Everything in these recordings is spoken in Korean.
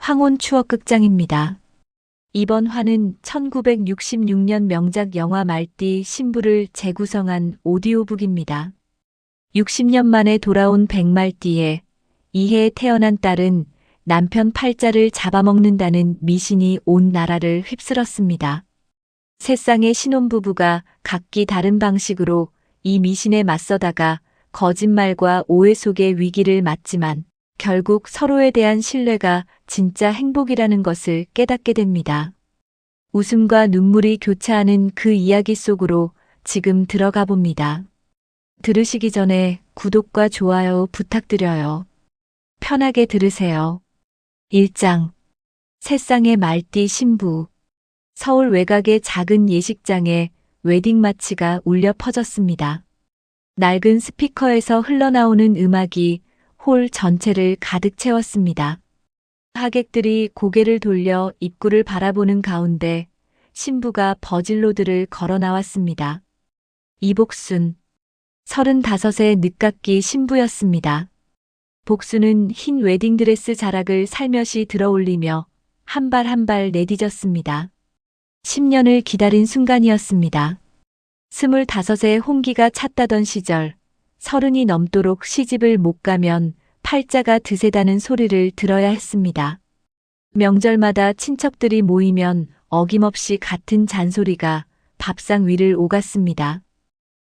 황혼 추억극장입니다. 이번 화는 1966년 명작 영화 말띠 신부를 재구성한 오디오북입니다. 60년 만에 돌아온 백말띠에 이해에 태어난 딸은 남편 팔자를 잡아먹는다는 미신이 온 나라를 휩쓸었습니다. 세 쌍의 신혼부부가 각기 다른 방식으로 이 미신에 맞서다가 거짓말과 오해 속의 위기를 맞지만 결국 서로에 대한 신뢰가 진짜 행복이라는 것을 깨닫게 됩니다. 웃음과 눈물이 교차하는 그 이야기 속으로 지금 들어가 봅니다. 들으시기 전에 구독과 좋아요 부탁드려요. 편하게 들으세요. 1장. 세 쌍의 말띠 신부. 서울 외곽의 작은 예식장에 웨딩 마치가 울려 퍼졌습니다. 낡은 스피커에서 흘러나오는 음악이 홀 전체를 가득 채웠습니다. 하객들이 고개를 돌려 입구를 바라보는 가운데 신부가 버질로드를 걸어 나왔습니다. 이복순, 35의 늦깎이 신부였습니다. 복순은 흰 웨딩드레스 자락을 살며시 들어올리며 한 발 한 발 내디뎠습니다. 10년을 기다린 순간이었습니다. 25의 홍기가 찼다던 시절, 30이 넘도록 시집을 못 가면 팔자가 드세다는 소리를 들어야 했습니다. 명절마다 친척들이 모이면 어김없이 같은 잔소리가 밥상 위를 오갔습니다.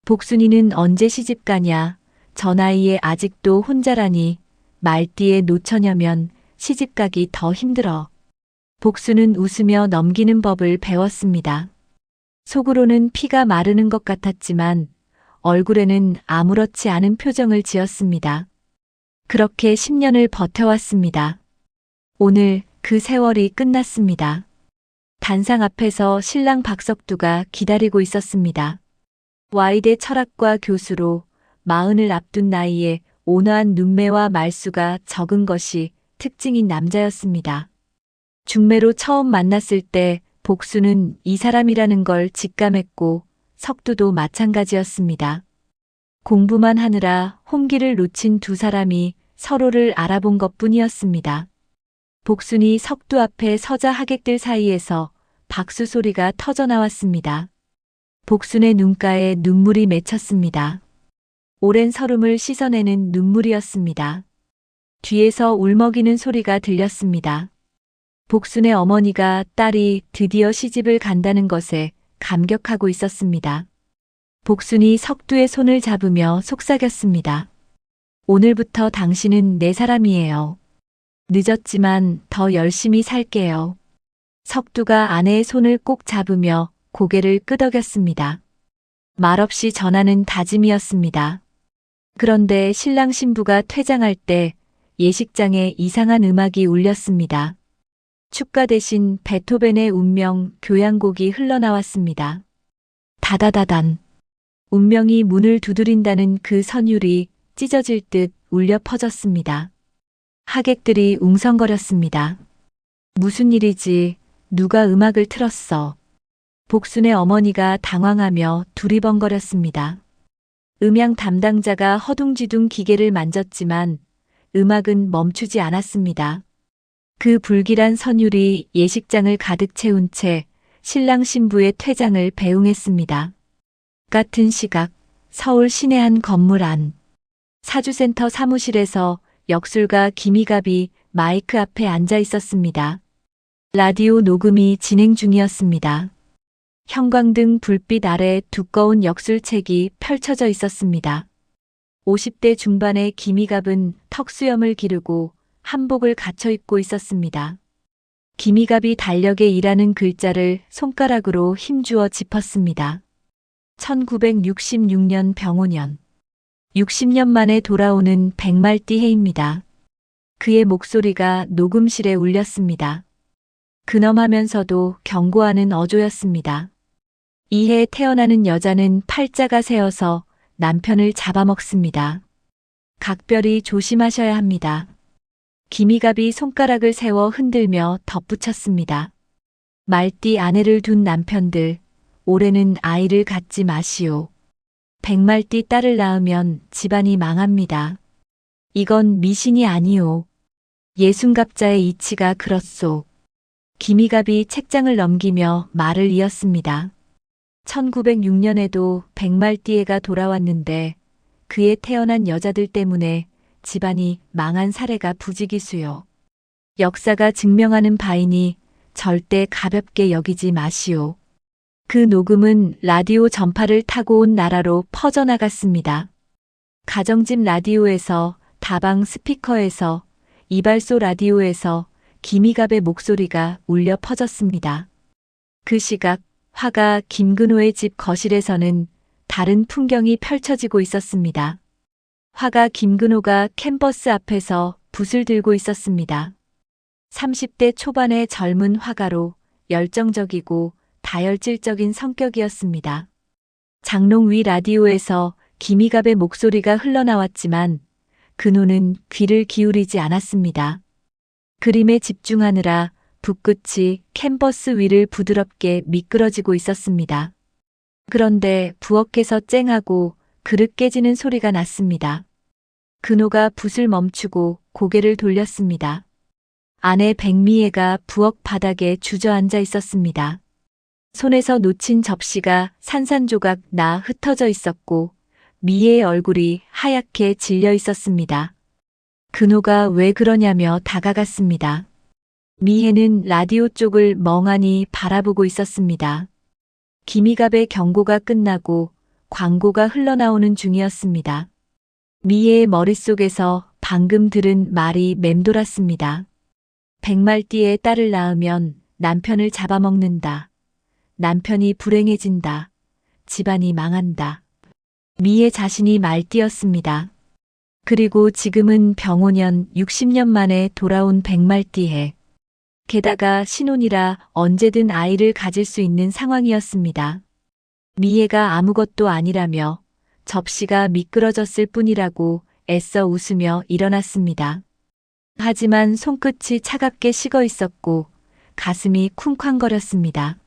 복순이는 언제 시집 가냐, 저 나이에 아직도 혼자라니, 말띠에 노처녀면 시집 가기 더 힘들어. 복순은 웃으며 넘기는 법을 배웠습니다. 속으로는 피가 마르는 것 같았지만 얼굴에는 아무렇지 않은 표정을 지었습니다. 그렇게 10년을 버텨왔습니다. 오늘 그 세월이 끝났습니다. 단상 앞에서 신랑 박석두가 기다리고 있었습니다. 와이대 철학과 교수로 40을 앞둔 나이에 온화한 눈매와 말수가 적은 것이 특징인 남자였습니다. 중매로 처음 만났을 때 복수는 이 사람이라는 걸 직감했고 석두도 마찬가지였습니다. 공부만 하느라 홍기를 놓친 두 사람이 서로를 알아본 것뿐이었습니다. 복순이 석두 앞에 서자 하객들 사이에서 박수 소리가 터져 나왔습니다. 복순의 눈가에 눈물이 맺혔습니다. 오랜 서름을 씻어내는 눈물이었습니다. 뒤에서 울먹이는 소리가 들렸습니다. 복순의 어머니가 딸이 드디어 시집을 간다는 것에 감격하고 있었습니다. 복순이 석두의 손을 잡으며 속삭였습니다. 오늘부터 당신은 내 사람이에요. 늦었지만 더 열심히 살게요. 석두가 아내의 손을 꼭 잡으며 고개를 끄덕였습니다. 말없이 전하는 다짐이었습니다. 그런데 신랑 신부가 퇴장할 때 예식장에 이상한 음악이 울렸습니다. 축가 대신 베토벤의 운명 교향곡이 흘러나왔습니다. 다다다단. 운명이 문을 두드린다는 그 선율이 찢어질 듯 울려 퍼졌습니다. 하객들이 웅성거렸습니다. 무슨 일이지? 누가 음악을 틀었어? 복순의 어머니가 당황하며 두리번거렸습니다. 음향 담당자가 허둥지둥 기계를 만졌지만 음악은 멈추지 않았습니다. 그 불길한 선율이 예식장을 가득 채운 채 신랑 신부의 퇴장을 배웅했습니다. 같은 시각 서울 시내 한 건물 안 사주센터 사무실에서 역술가 김희갑이 마이크 앞에 앉아 있었습니다. 라디오 녹음이 진행 중이었습니다. 형광등 불빛 아래 두꺼운 역술책이 펼쳐져 있었습니다. 50대 중반의 김희갑은 턱수염을 기르고 한복을 갖춰 입고 있었습니다. 김희갑이 달력에 일하는 글자를 손가락으로 힘주어 짚었습니다. 1966년 병오년. 60년 만에 돌아오는 백말띠 해입니다. 그의 목소리가 녹음실에 울렸습니다. 근엄하면서도 경고하는 어조였습니다. 이 해에 태어나는 여자는 팔자가 세어서 남편을 잡아먹습니다. 각별히 조심하셔야 합니다. 김희갑이 손가락을 세워 흔들며 덧붙였습니다. 말띠 아내를 둔 남편들, 올해는 아이를 갖지 마시오. 백말띠 딸을 낳으면 집안이 망합니다. 이건 미신이 아니오. 예순갑자의 이치가 그렇소. 기미갑이 책장을 넘기며 말을 이었습니다. 1906년에도 백말띠해가 돌아왔는데 그에 태어난 여자들 때문에 집안이 망한 사례가 부지기수요. 역사가 증명하는 바이니 절대 가볍게 여기지 마시오. 그 녹음은 라디오 전파를 타고 온 나라로 퍼져나갔습니다. 가정집 라디오에서, 다방 스피커에서, 이발소 라디오에서 기미갑의 목소리가 울려 퍼졌습니다. 그 시각 화가 김근호의 집 거실에서는 다른 풍경이 펼쳐지고 있었습니다. 화가 김근호가 캔버스 앞에서 붓을 들고 있었습니다. 30대 초반의 젊은 화가로 열정적이고 다혈질적인 성격이었습니다. 장롱 위 라디오에서 기미갑의 목소리가 흘러나왔지만 근호는 귀를 기울이지 않았습니다. 그림에 집중하느라 붓끝이 캔버스 위를 부드럽게 미끄러지고 있었습니다. 그런데 부엌에서 쨍하고 그릇 깨지는 소리가 났습니다. 근호가 붓을 멈추고 고개를 돌렸습니다. 아내 백미애가 부엌 바닥에 주저앉아 있었습니다. 손에서 놓친 접시가 산산조각 나 흩어져 있었고 미애의 얼굴이 하얗게 질려 있었습니다. 근호가 왜 그러냐며 다가갔습니다. 미애는 라디오 쪽을 멍하니 바라보고 있었습니다. 기미갑의 경고가 끝나고 광고가 흘러나오는 중이었습니다. 미애의 머릿속에서 방금 들은 말이 맴돌았습니다. 백말띠에 딸을 낳으면 남편을 잡아먹는다. 남편이 불행해진다. 집안이 망한다. 미애 자신이 말띠였습니다. 그리고 지금은 병오년 60년 만에 돌아온 백말띠해. 게다가 신혼이라 언제든 아이를 가질 수 있는 상황이었습니다. 미애가 아무것도 아니라며 접시가 미끄러졌을 뿐이라고 애써 웃으며 일어났습니다. 하지만 손끝이 차갑게 식어 있었고 가슴이 쿵쾅거렸습니다.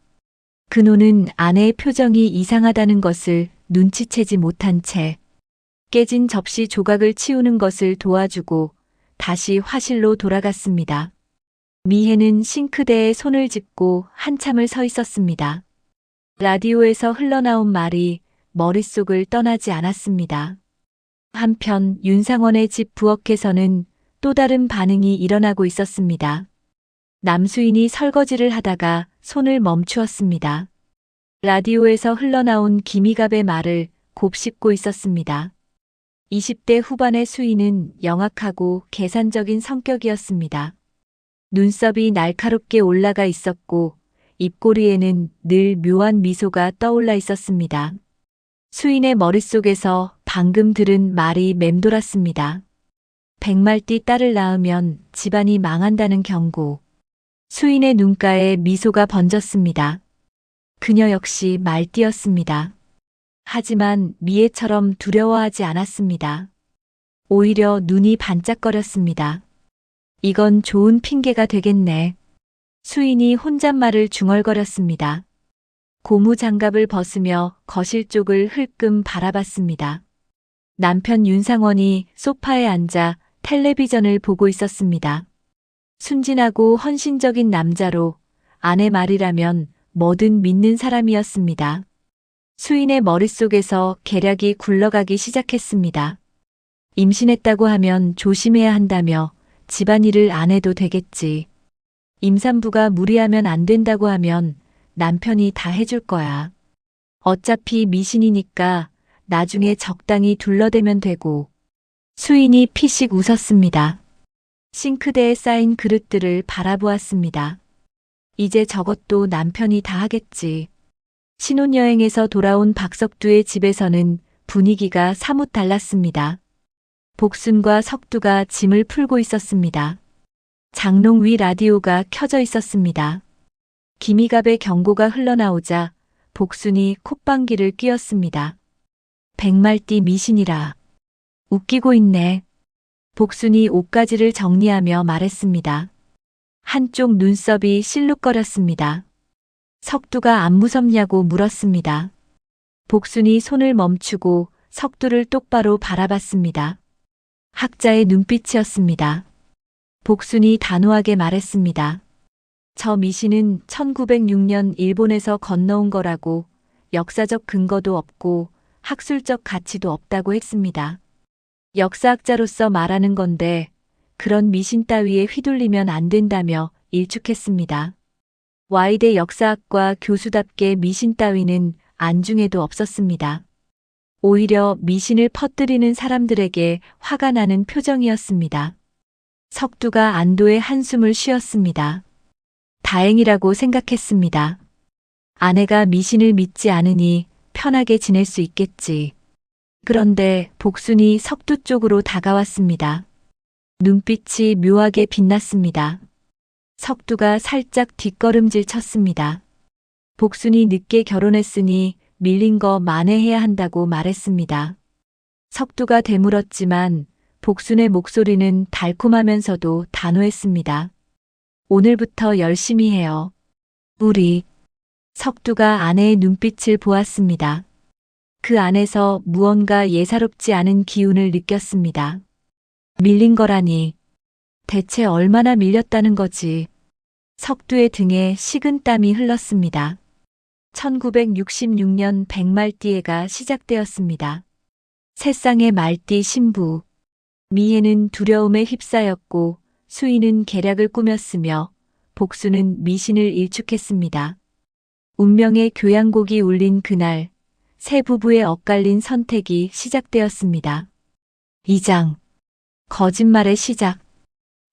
근호는 아내의 표정이 이상하다는 것을 눈치채지 못한 채 깨진 접시 조각을 치우는 것을 도와주고 다시 화실로 돌아갔습니다. 미애는 싱크대에 손을 짚고 한참을 서 있었습니다. 라디오에서 흘러나온 말이 머릿속을 떠나지 않았습니다. 한편 윤상원의 집 부엌에서는 또 다른 반응이 일어나고 있었습니다. 남수인이 설거지를 하다가 손을 멈추었습니다. 라디오에서 흘러나온 기미갑의 말을 곱씹고 있었습니다. 20대 후반의 수인은 영악하고 계산적인 성격이었습니다. 눈썹이 날카롭게 올라가 있었고 입꼬리에는 늘 묘한 미소가 떠올라 있었습니다. 수인의 머릿속에서 방금 들은 말이 맴돌았습니다. 백말띠 딸을 낳으면 집안이 망한다는 경고. 수인의 눈가에 미소가 번졌습니다. 그녀 역시 말띠였습니다. 하지만 미애처럼 두려워하지 않았습니다. 오히려 눈이 반짝거렸습니다. 이건 좋은 핑계가 되겠네. 수인이 혼잣말을 중얼거렸습니다. 고무 장갑을 벗으며 거실 쪽을 흘끔 바라봤습니다. 남편 윤상원이 소파에 앉아 텔레비전을 보고 있었습니다. 순진하고 헌신적인 남자로 아내 말이라면 뭐든 믿는 사람이었습니다. 수인의 머릿속에서 계략이 굴러가기 시작했습니다. 임신했다고 하면 조심해야 한다며 집안일을 안 해도 되겠지. 임산부가 무리하면 안 된다고 하면 남편이 다 해줄 거야. 어차피 미신이니까 나중에 적당히 둘러대면 되고. 수인이 피식 웃었습니다. 싱크대에 쌓인 그릇들을 바라보았습니다. 이제 저것도 남편이 다 하겠지. 신혼여행에서 돌아온 박석두의 집에서는 분위기가 사뭇 달랐습니다. 복순과 석두가 짐을 풀고 있었습니다. 장롱 위 라디오가 켜져 있었습니다. 기미갑의 경고가 흘러나오자 복순이 콧방귀를 뀌었습니다. 백말띠 미신이라. 웃기고 있네. 복순이 옷가지를 정리하며 말했습니다. 한쪽 눈썹이 실룩거렸습니다. 석두가 안 무섭냐고 물었습니다. 복순이 손을 멈추고 석두를 똑바로 바라봤습니다. 학자의 눈빛이었습니다. 복순이 단호하게 말했습니다. 저 미신은 1906년 일본에서 건너온 거라고 역사적 근거도 없고 학술적 가치도 없다고 했습니다. 역사학자로서 말하는 건데 그런 미신 따위에 휘둘리면 안 된다며 일축했습니다. 와이대 역사학과 교수답게 미신 따위는 안중에도 없었습니다. 오히려 미신을 퍼뜨리는 사람들에게 화가 나는 표정이었습니다. 석두가 안도의 한숨을 쉬었습니다. 다행이라고 생각했습니다. 아내가 미신을 믿지 않으니 편하게 지낼 수 있겠지. 그런데 복순이 석두 쪽으로 다가왔습니다. 눈빛이 묘하게 빛났습니다. 석두가 살짝 뒷걸음질 쳤습니다. 복순이 늦게 결혼했으니 밀린 거 만회해야 한다고 말했습니다. 석두가 되물었지만 복순의 목소리는 달콤하면서도 단호했습니다. 오늘부터 열심히 해요. 우리. 석두가 아내의 눈빛을 보았습니다. 그 안에서 무언가 예사롭지 않은 기운을 느꼈습니다. 밀린 거라니. 대체 얼마나 밀렸다는 거지. 석두의 등에 식은 땀이 흘렀습니다. 1966년 백말띠해가 시작되었습니다. 새쌍의 말띠 신부. 미해는 두려움에 휩싸였고 수인은 계략을 꾸몄으며 복수는 미신을 일축했습니다. 운명의 교향곡이 울린 그날 새 부부의 엇갈린 선택이 시작되었습니다. 2장. 거짓말의 시작.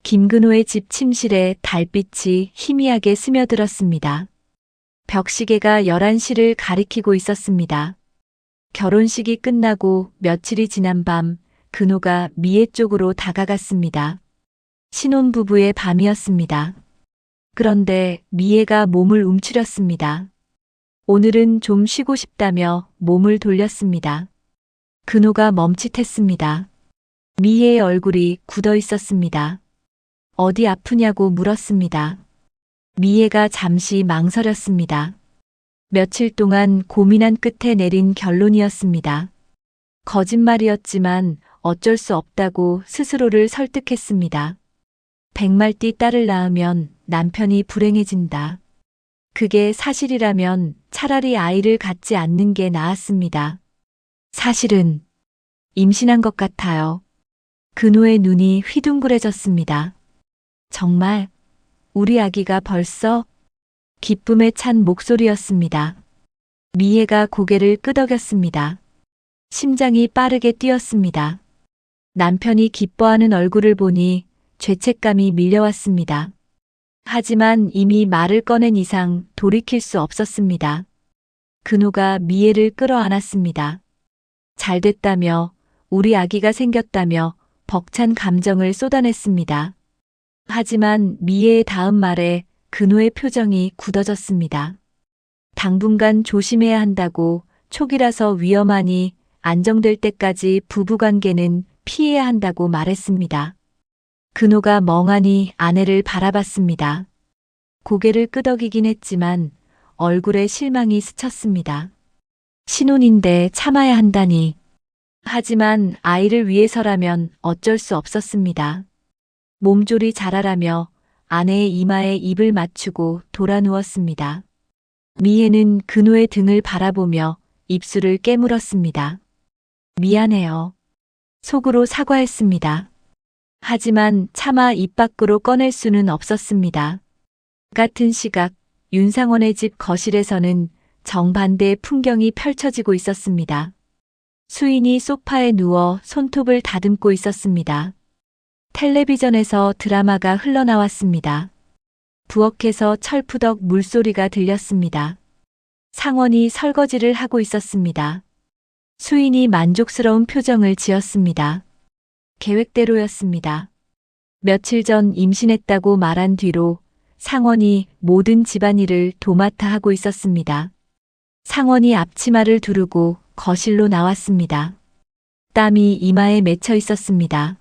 김근호의 집 침실에 달빛이 희미하게 스며들었습니다. 벽시계가 11시를 가리키고 있었습니다. 결혼식이 끝나고 며칠이 지난 밤 근호가 미애 쪽으로 다가갔습니다. 신혼부부의 밤이었습니다. 그런데 미애가 몸을 움츠렸습니다. 오늘은 좀 쉬고 싶다며 몸을 돌렸습니다. 근호가 멈칫했습니다. 미애의 얼굴이 굳어 있었습니다. 어디 아프냐고 물었습니다. 미애가 잠시 망설였습니다. 며칠 동안 고민한 끝에 내린 결론이었습니다. 거짓말이었지만 어쩔 수 없다고 스스로를 설득했습니다. 백말띠 딸을 낳으면 남편이 불행해진다. 그게 사실이라면 차라리 아이를 갖지 않는 게 나았습니다. 사실은 임신한 것 같아요. 근호의 눈이 휘둥그레졌습니다. 정말 우리 아기가 벌써? 기쁨에 찬 목소리였습니다. 미애가 고개를 끄덕였습니다. 심장이 빠르게 뛰었습니다. 남편이 기뻐하는 얼굴을 보니 죄책감이 밀려왔습니다. 하지만 이미 말을 꺼낸 이상 돌이킬 수 없었습니다. 근호가 미애를 끌어안았습니다. 잘 됐다며 우리 아기가 생겼다며 벅찬 감정을 쏟아냈습니다. 하지만 미애의 다음 말에 근호의 표정이 굳어졌습니다. 당분간 조심해야 한다고 초기라서 위험하니 안정될 때까지 부부관계는 피해야 한다고 말했습니다. 근호가 멍하니 아내를 바라봤습니다. 고개를 끄덕이긴 했지만 얼굴에 실망이 스쳤습니다. 신혼인데 참아야 한다니. 하지만 아이를 위해서라면 어쩔 수 없었습니다. 몸조리 잘하라며 아내의 이마에 입을 맞추고 돌아 누웠습니다. 미애는 근호의 등을 바라보며 입술을 깨물었습니다. 미안해요. 속으로 사과했습니다. 하지만 차마 입 밖으로 꺼낼 수는 없었습니다. 같은 시각 윤상원의 집 거실에서는 정반대의 풍경이 펼쳐지고 있었습니다. 수인이 소파에 누워 손톱을 다듬고 있었습니다. 텔레비전에서 드라마가 흘러나왔습니다. 부엌에서 철푸덕 물소리가 들렸습니다. 상원이 설거지를 하고 있었습니다. 수인이 만족스러운 표정을 지었습니다. 계획대로였습니다. 며칠 전 임신했다고 말한 뒤로 상원이 모든 집안일을 도맡아 하고 있었습니다. 상원이 앞치마를 두르고 거실로 나왔습니다. 땀이 이마에 맺혀 있었습니다.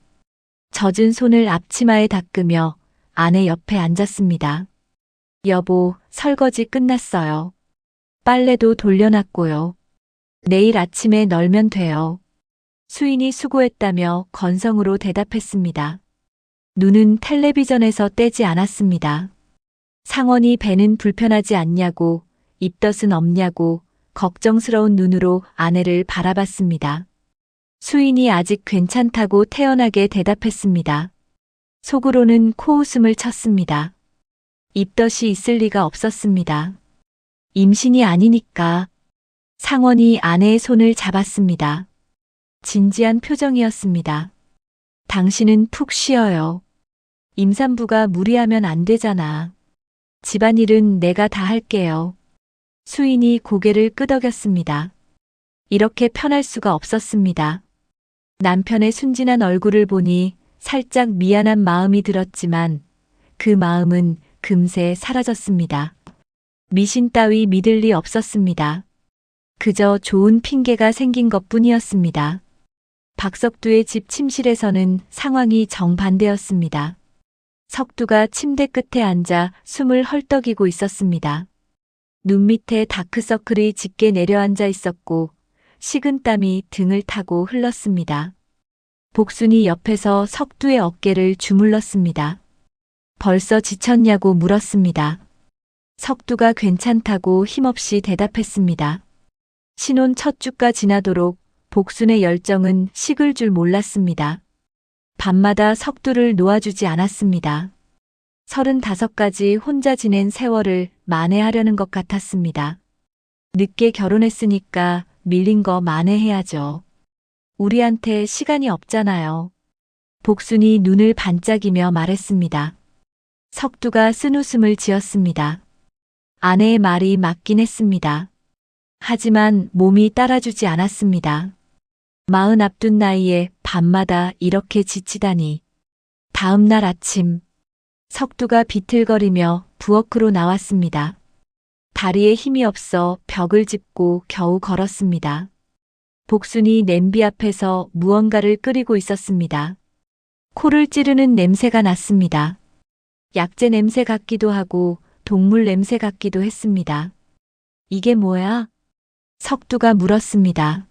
젖은 손을 앞치마에 닦으며 아내 옆에 앉았습니다. 여보, 설거지 끝났어요. 빨래도 돌려놨고요. 내일 아침에 널면 돼요. 수인이 수고했다며 건성으로 대답했습니다. 눈은 텔레비전에서 떼지 않았습니다. 상원이 배는 불편하지 않냐고, 입덧은 없냐고, 걱정스러운 눈으로 아내를 바라봤습니다. 수인이 아직 괜찮다고 태연하게 대답했습니다. 속으로는 코웃음을 쳤습니다. 입덧이 있을 리가 없었습니다. 임신이 아니니까. 상원이 아내의 손을 잡았습니다. 진지한 표정이었습니다. 당신은 푹 쉬어요. 임산부가 무리하면 안 되잖아. 집안일은 내가 다 할게요. 수인이 고개를 끄덕였습니다. 이렇게 편할 수가 없었습니다. 남편의 순진한 얼굴을 보니 살짝 미안한 마음이 들었지만 그 마음은 금세 사라졌습니다. 미신 따위 믿을 리 없었습니다. 그저 좋은 핑계가 생긴 것뿐이었습니다. 박석두의 집 침실에서는 상황이 정반대였습니다. 석두가 침대 끝에 앉아 숨을 헐떡이고 있었습니다. 눈 밑에 다크서클이 짙게 내려앉아 있었고 식은땀이 등을 타고 흘렀습니다. 복순이 옆에서 석두의 어깨를 주물렀습니다. 벌써 지쳤냐고 물었습니다. 석두가 괜찮다고 힘없이 대답했습니다. 신혼 첫 주가 지나도록 복순의 열정은 식을 줄 몰랐습니다. 밤마다 석두를 놓아주지 않았습니다. 35까지 혼자 지낸 세월을 만회하려는 것 같았습니다. 늦게 결혼했으니까 밀린 거 만회해야죠. 우리한테 시간이 없잖아요. 복순이 눈을 반짝이며 말했습니다. 석두가 쓴웃음을 지었습니다. 아내의 말이 맞긴 했습니다. 하지만 몸이 따라주지 않았습니다. 40 앞둔 나이에 밤마다 이렇게 지치다니. 다음 날 아침, 석두가 비틀거리며 부엌으로 나왔습니다. 다리에 힘이 없어 벽을 짚고 겨우 걸었습니다. 복순이 냄비 앞에서 무언가를 끓이고 있었습니다. 코를 찌르는 냄새가 났습니다. 약재 냄새 같기도 하고 동물 냄새 같기도 했습니다. 이게 뭐야? 석두가 물었습니다.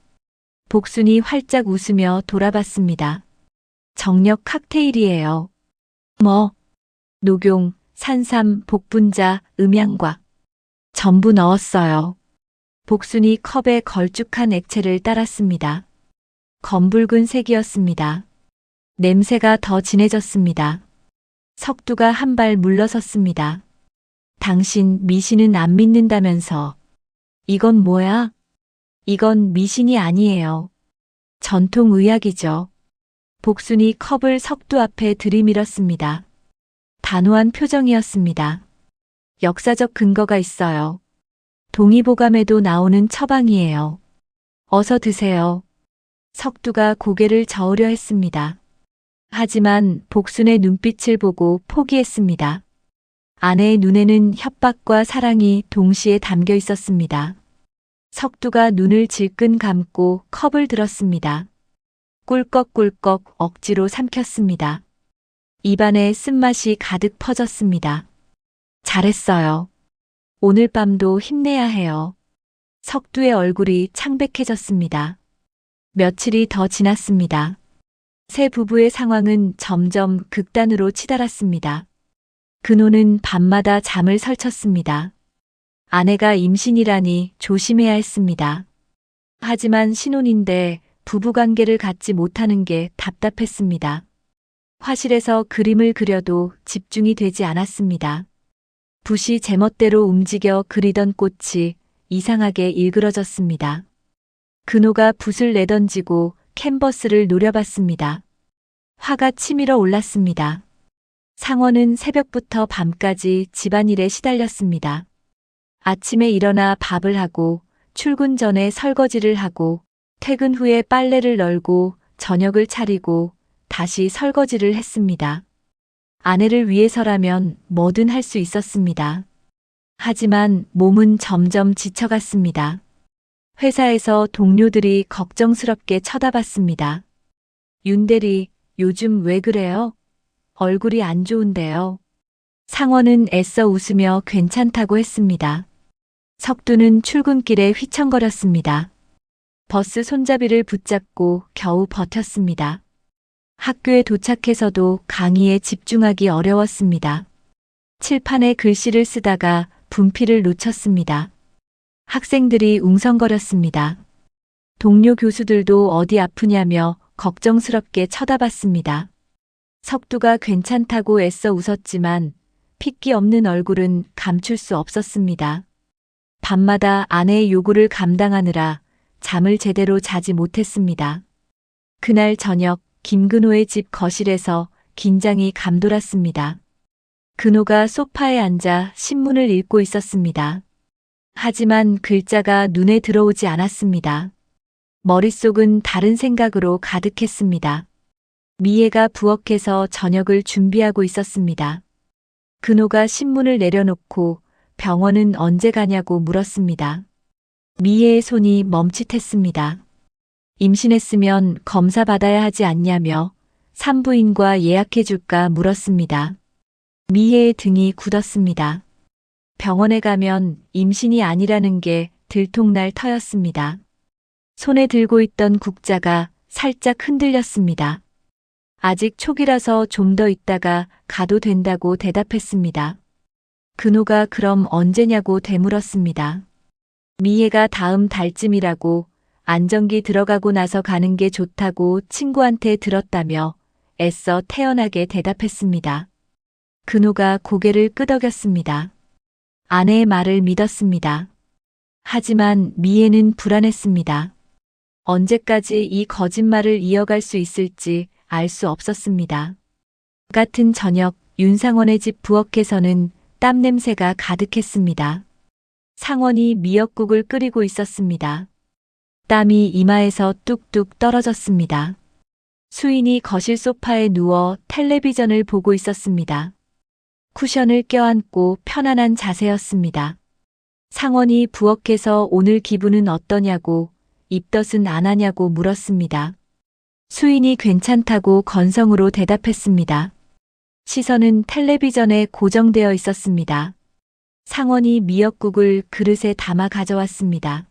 복순이 활짝 웃으며 돌아봤습니다. 정력 칵테일이에요. 뭐? 녹용, 산삼, 복분자, 음양과 전부 넣었어요. 복순이 컵에 걸쭉한 액체를 따랐습니다. 검붉은 색이었습니다. 냄새가 더 진해졌습니다. 석두가 한 발 물러섰습니다. 당신 미신은 안 믿는다면서. 이건 뭐야? 이건 미신이 아니에요. 전통의학이죠. 복순이 컵을 석두 앞에 들이밀었습니다. 단호한 표정이었습니다. 역사적 근거가 있어요. 동의보감에도 나오는 처방이에요. 어서 드세요. 석두가 고개를 저으려 했습니다. 하지만 복순의 눈빛을 보고 포기했습니다. 아내의 눈에는 협박과 사랑이 동시에 담겨 있었습니다. 석두가 눈을 질끈 감고 컵을 들었습니다. 꿀꺽꿀꺽 억지로 삼켰습니다. 입안에 쓴맛이 가득 퍼졌습니다. 잘했어요. 오늘 밤도 힘내야 해요. 석두의 얼굴이 창백해졌습니다. 며칠이 더 지났습니다. 새 부부의 상황은 점점 극단으로 치달았습니다. 근호는 밤마다 잠을 설쳤습니다. 아내가 임신이라니 조심해야 했습니다. 하지만 신혼인데 부부관계를 갖지 못하는 게 답답했습니다. 화실에서 그림을 그려도 집중이 되지 않았습니다. 붓이 제멋대로 움직여 그리던 꽃이 이상하게 일그러졌습니다. 근호가 붓을 내던지고 캔버스를 노려봤습니다. 화가 치밀어 올랐습니다. 상원은 새벽부터 밤까지 집안일에 시달렸습니다. 아침에 일어나 밥을 하고 출근 전에 설거지를 하고 퇴근 후에 빨래를 널고 저녁을 차리고 다시 설거지를 했습니다. 아내를 위해서라면 뭐든 할 수 있었습니다. 하지만 몸은 점점 지쳐갔습니다. 회사에서 동료들이 걱정스럽게 쳐다봤습니다. 윤대리, 요즘 왜 그래요? 얼굴이 안 좋은데요. 상원은 애써 웃으며 괜찮다고 했습니다. 석두는 출근길에 휘청거렸습니다. 버스 손잡이를 붙잡고 겨우 버텼습니다. 학교에 도착해서도 강의에 집중하기 어려웠습니다. 칠판에 글씨를 쓰다가 분필을 놓쳤습니다. 학생들이 웅성거렸습니다. 동료 교수들도 어디 아프냐며 걱정스럽게 쳐다봤습니다. 석두가 괜찮다고 애써 웃었지만 핏기 없는 얼굴은 감출 수 없었습니다. 밤마다 아내의 요구를 감당하느라 잠을 제대로 자지 못했습니다. 그날 저녁 김근호의 집 거실에서 긴장이 감돌았습니다. 근호가 소파에 앉아 신문을 읽고 있었습니다. 하지만 글자가 눈에 들어오지 않았습니다. 머릿속은 다른 생각으로 가득했습니다. 미애가 부엌에서 저녁을 준비하고 있었습니다. 근호가 신문을 내려놓고 병원은 언제 가냐고 물었습니다. 미애의 손이 멈칫했습니다. 임신했으면 검사 받아야 하지 않냐며 산부인과 예약해줄까 물었습니다. 미애의 등이 굳었습니다. 병원에 가면 임신이 아니라는 게 들통날 터였습니다. 손에 들고 있던 국자가 살짝 흔들렸습니다. 아직 초기라서 좀 더 있다가 가도 된다고 대답했습니다. 근호가 그럼 언제냐고 되물었습니다. 미애가 다음 달쯤이라고 안정기 들어가고 나서 가는 게 좋다고 친구한테 들었다며 애써 태연하게 대답했습니다. 근호가 고개를 끄덕였습니다. 아내의 말을 믿었습니다. 하지만 미애는 불안했습니다. 언제까지 이 거짓말을 이어갈 수 있을지 알 수 없었습니다. 같은 저녁 윤상원의 집 부엌에서는 땀 냄새가 가득했습니다. 상원이 미역국을 끓이고 있었습니다. 땀이 이마에서 뚝뚝 떨어졌습니다. 수인이 거실 소파에 누워 텔레비전을 보고 있었습니다. 쿠션을 껴안고 편안한 자세였습니다. 상원이 부엌에서 오늘 기분은 어떠냐고 입덧은 안 하냐고 물었습니다. 수인이 괜찮다고 건성으로 대답했습니다. 시선은 텔레비전에 고정되어 있었습니다. 상원이 미역국을 그릇에 담아 가져왔습니다.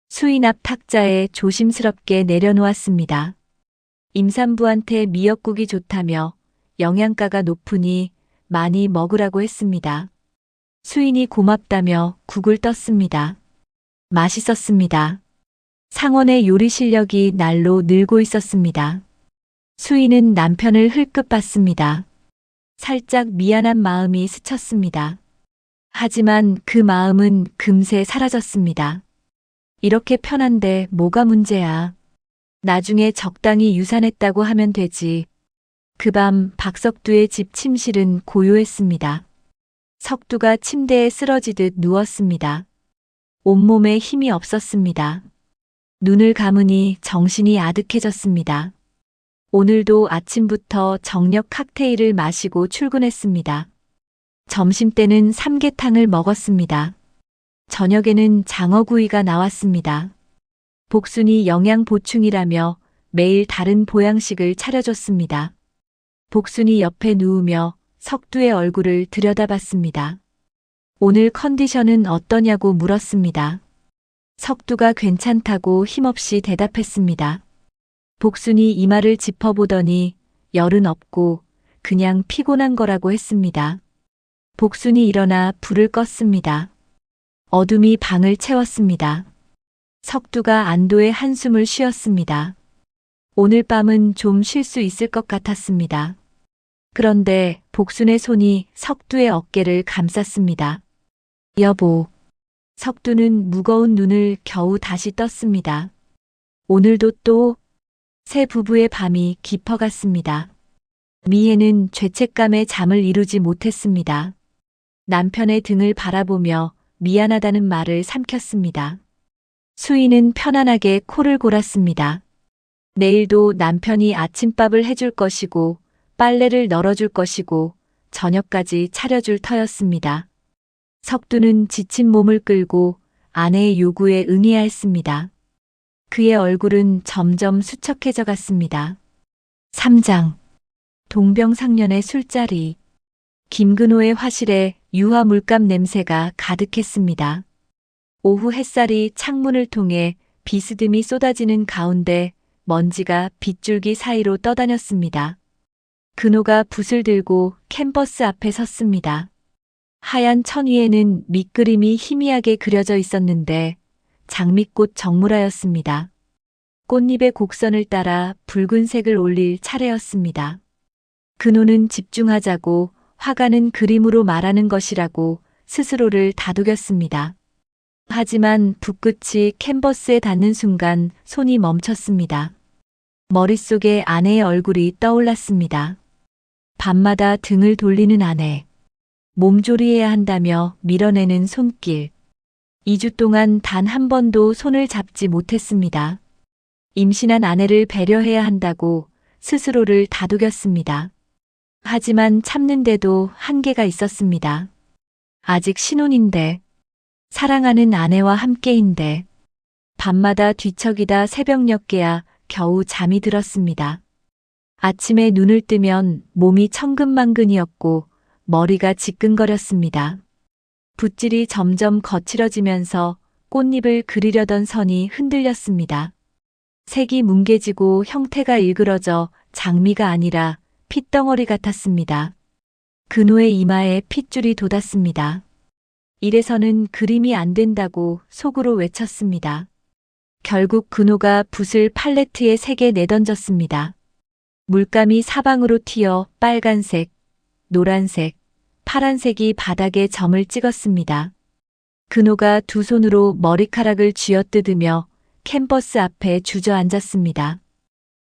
수인 앞 탁자에 조심스럽게 내려놓았습니다. 임산부한테 미역국이 좋다며 영양가가 높으니 많이 먹으라고 했습니다. 수인이 고맙다며 국을 떴습니다. 맛있었습니다. 상원의 요리 실력이 날로 늘고 있었습니다. 수인은 남편을 흘끗 봤습니다. 살짝 미안한 마음이 스쳤습니다. 하지만 그 마음은 금세 사라졌습니다. 이렇게 편한데 뭐가 문제야. 나중에 적당히 유산했다고 하면 되지. 그 밤 박석두의 집 침실은 고요했습니다. 석두가 침대에 쓰러지듯 누웠습니다. 온몸에 힘이 없었습니다. 눈을 감으니 정신이 아득해졌습니다. 오늘도 아침부터 정력 칵테일을 마시고 출근했습니다. 점심때는 삼계탕을 먹었습니다. 저녁에는 장어구이가 나왔습니다. 복순이 영양 보충이라며 매일 다른 보양식을 차려줬습니다. 복순이 옆에 누우며 석두의 얼굴을 들여다봤습니다. 오늘 컨디션은 어떠냐고 물었습니다. 석두가 괜찮다고 힘없이 대답했습니다. 복순이 이마를 짚어보더니 열은 없고 그냥 피곤한 거라고 했습니다. 복순이 일어나 불을 껐습니다. 어둠이 방을 채웠습니다. 석두가 안도의 한숨을 쉬었습니다. 오늘 밤은 좀 쉴 수 있을 것 같았습니다. 그런데 복순의 손이 석두의 어깨를 감쌌습니다. 여보. 석두는 무거운 눈을 겨우 다시 떴습니다. 오늘도 또 새 부부의 밤이 깊어갔습니다. 미애는 죄책감에 잠을 이루지 못했습니다. 남편의 등을 바라보며 미안하다는 말을 삼켰습니다. 수인은 편안하게 코를 골았습니다. 내일도 남편이 아침밥을 해줄 것이고 빨래를 널어줄 것이고 저녁까지 차려줄 터였습니다. 석두는 지친 몸을 끌고 아내의 요구에 응해야 했습니다. 그의 얼굴은 점점 수척해져 갔습니다. 3장 동병상련의 술자리. 김근호의 화실에 유화 물감 냄새가 가득했습니다. 오후 햇살이 창문을 통해 비스듬히 쏟아지는 가운데 먼지가 빗줄기 사이로 떠다녔습니다. 근호가 붓을 들고 캔버스 앞에 섰습니다. 하얀 천 위에는 밑그림이 희미하게 그려져 있었는데 장미꽃 정물화였습니다. 꽃잎의 곡선을 따라 붉은색을 올릴 차례였습니다. 근호는 집중하자고 화가는 그림으로 말하는 것이라고 스스로를 다독였습니다. 하지만 붓끝이 캔버스에 닿는 순간 손이 멈췄습니다. 머릿속에 아내의 얼굴이 떠올랐습니다. 밤마다 등을 돌리는 아내. 몸조리해야 한다며 밀어내는 손길. 2주 동안 단 한 번도 손을 잡지 못했습니다. 임신한 아내를 배려해야 한다고 스스로를 다독였습니다. 하지만 참는데도 한계가 있었습니다. 아직 신혼인데, 사랑하는 아내와 함께인데, 밤마다 뒤척이다 새벽녘 깨야 겨우 잠이 들었습니다. 아침에 눈을 뜨면 몸이 천근만근이었고 머리가 지끈거렸습니다. 붓질이 점점 거칠어지면서 꽃잎을 그리려던 선이 흔들렸습니다. 색이 뭉개지고 형태가 일그러져 장미가 아니라 핏덩어리 같았습니다. 근호의 이마에 핏줄이 돋았습니다. 이래서는 그림이 안 된다고 속으로 외쳤습니다. 결국 근호가 붓을 팔레트에 3개 내던졌습니다. 물감이 사방으로 튀어 빨간색, 노란색, 파란색이 바닥에 점을 찍었습니다. 근호가 두 손으로 머리카락을 쥐어뜯으며 캔버스 앞에 주저앉았습니다.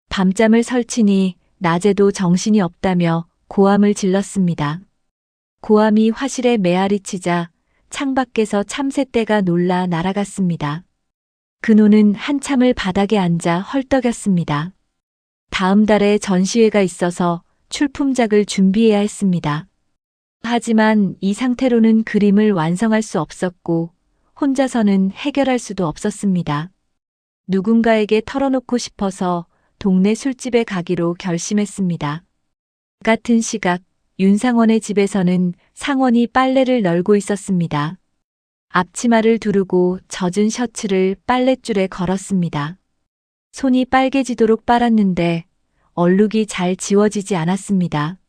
밤잠을 설치니 낮에도 정신이 없다며 고함을 질렀습니다. 고함이 화실에 메아리치자 창밖에서 참새떼가 놀라 날아갔습니다. 근호는 한참을 바닥에 앉아 헐떡였습니다. 다음 달에 전시회가 있어서 출품작을 준비해야 했습니다. 하지만 이 상태로는 그림을 완성할 수 없었고 혼자서는 해결할 수도 없었습니다. 누군가에게 털어놓고 싶어서 동네 술집에 가기로 결심했습니다. 같은 시각 윤상원의 집에서는 상원이 빨래를 널고 있었습니다. 앞치마를 두르고 젖은 셔츠를 빨랫줄에 걸었습니다. 손이 빨개지도록 빨았는데 얼룩이 잘 지워지지 않았습니다.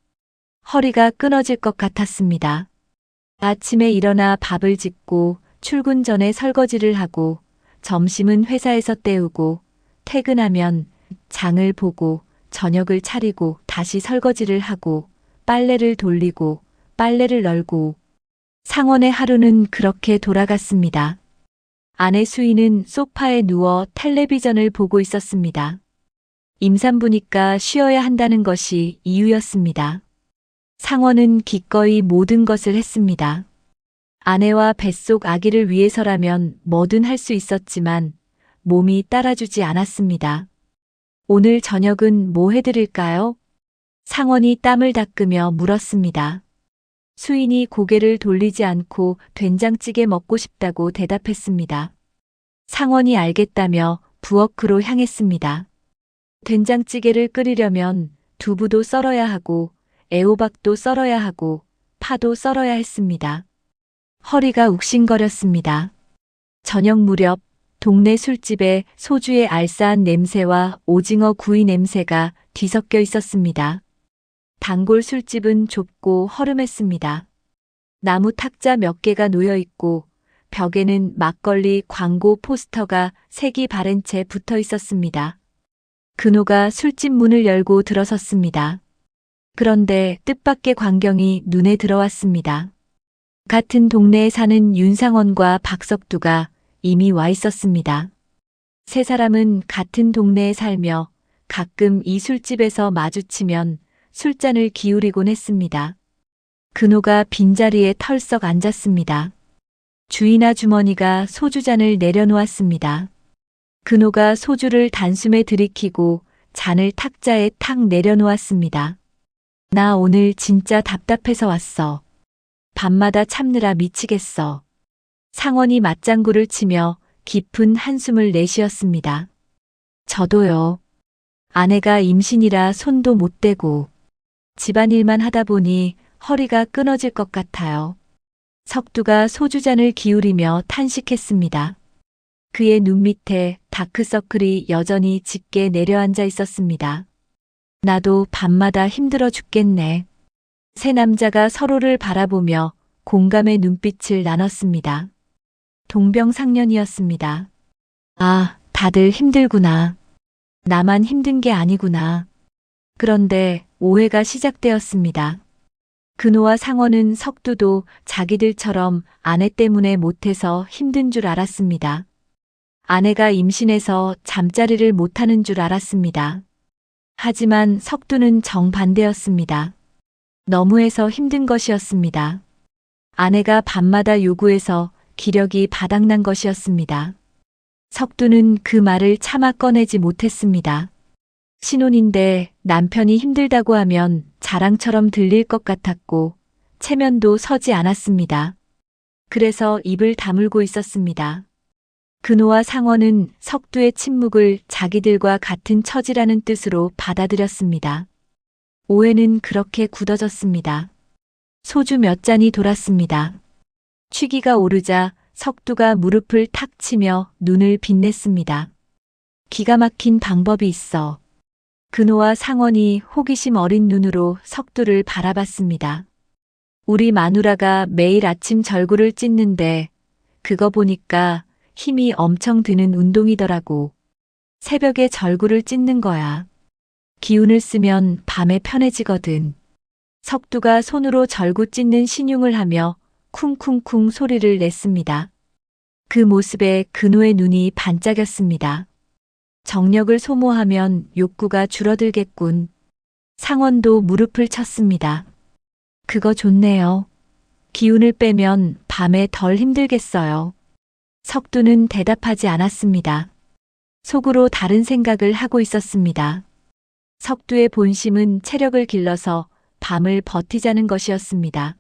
허리가 끊어질 것 같았습니다. 아침에 일어나 밥을 짓고 출근 전에 설거지를 하고 점심은 회사에서 때우고 퇴근하면 장을 보고 저녁을 차리고 다시 설거지를 하고 빨래를 돌리고 빨래를 널고 상원의 하루는 그렇게 돌아갔습니다. 아내 수희는 소파에 누워 텔레비전을 보고 있었습니다. 임산부니까 쉬어야 한다는 것이 이유였습니다. 상원은 기꺼이 모든 것을 했습니다. 아내와 뱃속 아기를 위해서라면 뭐든 할 수 있었지만 몸이 따라주지 않았습니다. 오늘 저녁은 뭐 해드릴까요? 상원이 땀을 닦으며 물었습니다. 수인이 고개를 돌리지 않고 된장찌개 먹고 싶다고 대답했습니다. 상원이 알겠다며 부엌으로 향했습니다. 된장찌개를 끓이려면 두부도 썰어야 하고 애호박도 썰어야 하고 파도 썰어야 했습니다. 허리가 욱신거렸습니다. 저녁 무렵 동네 술집에 소주의 알싸한 냄새와 오징어 구이 냄새가 뒤섞여 있었습니다. 단골 술집은 좁고 허름했습니다. 나무 탁자 몇 개가 놓여 있고 벽에는 막걸리 광고 포스터가 색이 바랜 채 붙어 있었습니다. 근호가 술집 문을 열고 들어섰습니다. 그런데 뜻밖의 광경이 눈에 들어왔습니다. 같은 동네에 사는 윤상원과 박석두가 이미 와 있었습니다. 세 사람은 같은 동네에 살며 가끔 이 술집에서 마주치면 술잔을 기울이곤 했습니다. 근호가 빈자리에 털썩 앉았습니다. 주인 아주머니가 소주잔을 내려놓았습니다. 근호가 소주를 단숨에 들이키고 잔을 탁자에 탁 내려놓았습니다. 나 오늘 진짜 답답해서 왔어. 밤마다 참느라 미치겠어. 상원이 맞장구를 치며 깊은 한숨을 내쉬었습니다. 저도요. 아내가 임신이라 손도 못 대고 집안일만 하다 보니 허리가 끊어질 것 같아요. 석두가 소주잔을 기울이며 탄식했습니다. 그의 눈 밑에 다크서클이 여전히 짙게 내려앉아 있었습니다. 나도 밤마다 힘들어 죽겠네. 세 남자가 서로를 바라보며 공감의 눈빛을 나눴습니다. 동병상련이었습니다. 아, 다들 힘들구나. 나만 힘든 게 아니구나. 그런데 오해가 시작되었습니다. 근호와 상원은 석두도 자기들처럼 아내 때문에 못해서 힘든 줄 알았습니다. 아내가 임신해서 잠자리를 못하는 줄 알았습니다. 하지만 석두는 정반대였습니다. 너무해서 힘든 것이었습니다. 아내가 밤마다 요구해서 기력이 바닥난 것이었습니다. 석두는 그 말을 차마 꺼내지 못했습니다. 신혼인데 남편이 힘들다고 하면 자랑처럼 들릴 것 같았고 체면도 서지 않았습니다. 그래서 입을 다물고 있었습니다. 근호와 상원은 석두의 침묵을 자기들과 같은 처지라는 뜻으로 받아들였습니다. 오해는 그렇게 굳어졌습니다. 소주 몇 잔이 돌았습니다. 취기가 오르자 석두가 무릎을 탁 치며 눈을 빛냈습니다. 기가 막힌 방법이 있어. 근호와 상원이 호기심 어린 눈으로 석두를 바라봤습니다. 우리 마누라가 매일 아침 절구를 찢는데 그거 보니까 힘이 엄청 드는 운동이더라고. 새벽에 절구를 찢는 거야. 기운을 쓰면 밤에 편해지거든. 석두가 손으로 절구 찢는 신용을 하며 쿵쿵쿵 소리를 냈습니다. 그 모습에 근호의 눈이 반짝였습니다. 정력을 소모하면 욕구가 줄어들겠군. 상원도 무릎을 쳤습니다. 그거 좋네요. 기운을 빼면 밤에 덜 힘들겠어요. 석두는 대답하지 않았습니다. 속으로 다른 생각을 하고 있었습니다. 석두의 본심은 체력을 길러서 밤을 버티자는 것이었습니다.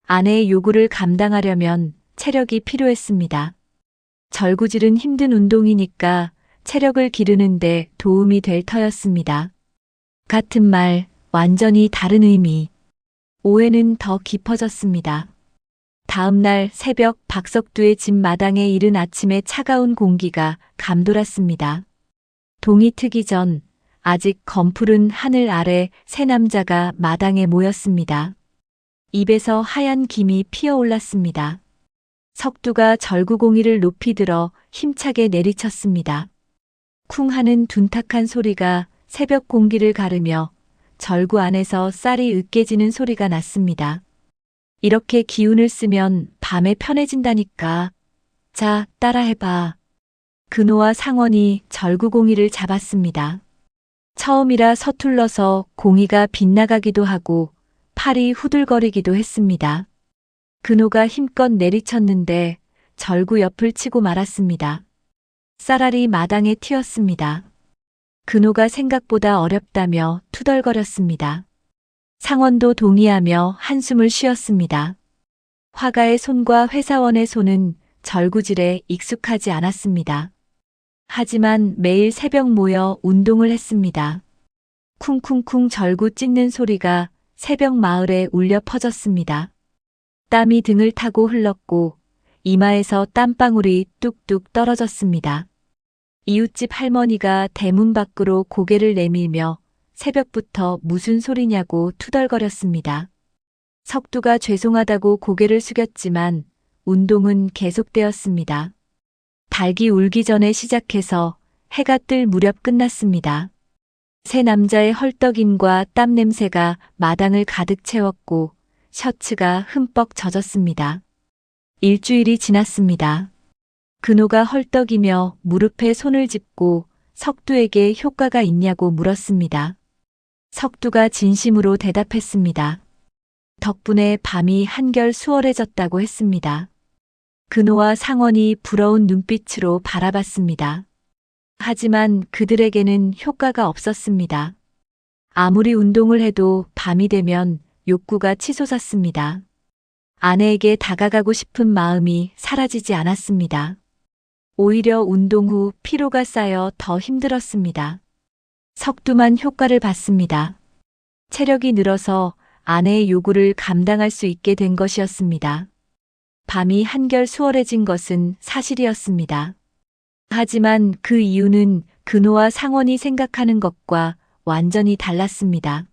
아내의 요구를 감당하려면 체력이 필요했습니다. 절구질은 힘든 운동이니까 체력을 기르는데 도움이 될 터였습니다. 같은 말, 완전히 다른 의미. 오해는 더 깊어졌습니다. 다음 날 새벽 박석두의 집 마당에 이른 아침에 차가운 공기가 감돌았습니다. 동이 트기 전 아직 검푸른 하늘 아래 세 남자가 마당에 모였습니다. 입에서 하얀 김이 피어올랐습니다. 석두가 절구공이를 높이 들어 힘차게 내리쳤습니다. 쿵 하는 둔탁한 소리가 새벽 공기를 가르며 절구 안에서 쌀이 으깨지는 소리가 났습니다. 이렇게 기운을 쓰면 밤에 편해진다니까. 자, 따라해봐. 근호와 상원이 절구공이를 잡았습니다. 처음이라 서툴러서 공이가 빗나가기도 하고 팔이 후들거리기도 했습니다. 근호가 힘껏 내리쳤는데 절구 옆을 치고 말았습니다. 쌀알이 마당에 튀었습니다. 근호가 생각보다 어렵다며 투덜거렸습니다. 상원도 동의하며 한숨을 쉬었습니다. 화가의 손과 회사원의 손은 절구질에 익숙하지 않았습니다. 하지만 매일 새벽 모여 운동을 했습니다. 쿵쿵쿵 절구 찢는 소리가 새벽 마을에 울려 퍼졌습니다. 땀이 등을 타고 흘렀고 이마에서 땀방울이 뚝뚝 떨어졌습니다. 이웃집 할머니가 대문 밖으로 고개를 내밀며 새벽부터 무슨 소리냐고 투덜거렸습니다. 석두가 죄송하다고 고개를 숙였지만 운동은 계속되었습니다. 닭이 울기 전에 시작해서 해가 뜰 무렵 끝났습니다. 세 남자의 헐떡임과 땀 냄새가 마당을 가득 채웠고 셔츠가 흠뻑 젖었습니다. 일주일이 지났습니다. 근호가 헐떡이며 무릎에 손을 짚고 석두에게 효과가 있냐고 물었습니다. 석두가 진심으로 대답했습니다. 덕분에 밤이 한결 수월해졌다고 했습니다. 근호와 상원이 부러운 눈빛으로 바라봤습니다. 하지만 그들에게는 효과가 없었습니다. 아무리 운동을 해도 밤이 되면 욕구가 치솟았습니다. 아내에게 다가가고 싶은 마음이 사라지지 않았습니다. 오히려 운동 후 피로가 쌓여 더 힘들었습니다. 석두만 효과를 봤습니다. 체력이 늘어서 아내의 요구를 감당할 수 있게 된 것이었습니다. 밤이 한결 수월해진 것은 사실이었습니다. 하지만 그 이유는 근호와 상원이 생각하는 것과 완전히 달랐습니다.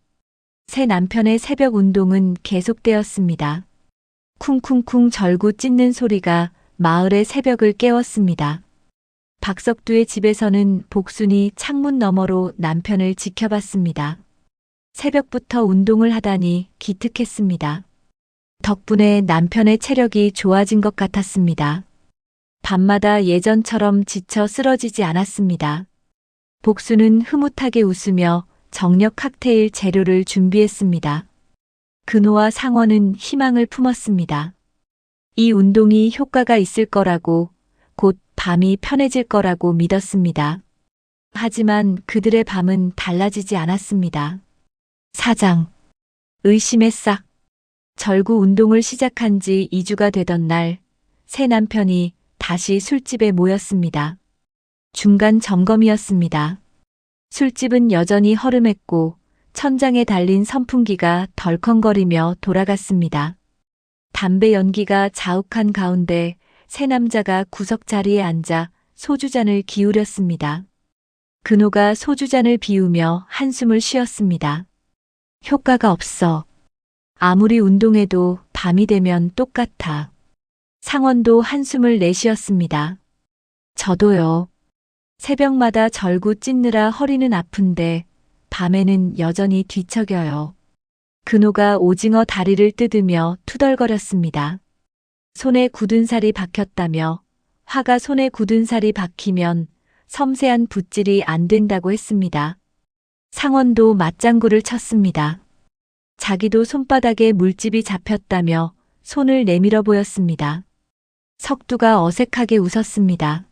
새 남편의 새벽 운동은 계속되었습니다. 쿵쿵쿵 절구 찢는 소리가 마을의 새벽을 깨웠습니다. 박석두의 집에서는 복순이 창문 너머로 남편을 지켜봤습니다. 새벽부터 운동을 하다니 기특했습니다. 덕분에 남편의 체력이 좋아진 것 같았습니다. 밤마다 예전처럼 지쳐 쓰러지지 않았습니다. 복수는 흐뭇하게 웃으며 정력 칵테일 재료를 준비했습니다. 근호와 상원은 희망을 품었습니다. 이 운동이 효과가 있을 거라고, 곧 밤이 편해질 거라고 믿었습니다. 하지만 그들의 밤은 달라지지 않았습니다. 사장. 의심의 싹. 절구 운동을 시작한 지 2주가 되던 날, 새 남편이 다시 술집에 모였습니다. 중간 점검이었습니다. 술집은 여전히 허름했고 천장에 달린 선풍기가 덜컹거리며 돌아갔습니다. 담배 연기가 자욱한 가운데 새 남자가 구석 자리에 앉아 소주잔을 기울였습니다. 근호가 소주잔을 비우며 한숨을 쉬었습니다. 효과가 없어. 아무리 운동해도 밤이 되면 똑같아. 상원도 한숨을 내쉬었습니다. 저도요. 새벽마다 절구 찢느라 허리는 아픈데 밤에는 여전히 뒤척여요. 근호가 오징어 다리를 뜯으며 투덜거렸습니다. 손에 굳은 살이 박혔다며 화가 손에 굳은 살이 박히면 섬세한 붓질이 안 된다고 했습니다. 상원도 맞장구를 쳤습니다. 자기도 손바닥에 물집이 잡혔다며 손을 내밀어 보였습니다. 석두가 어색하게 웃었습니다.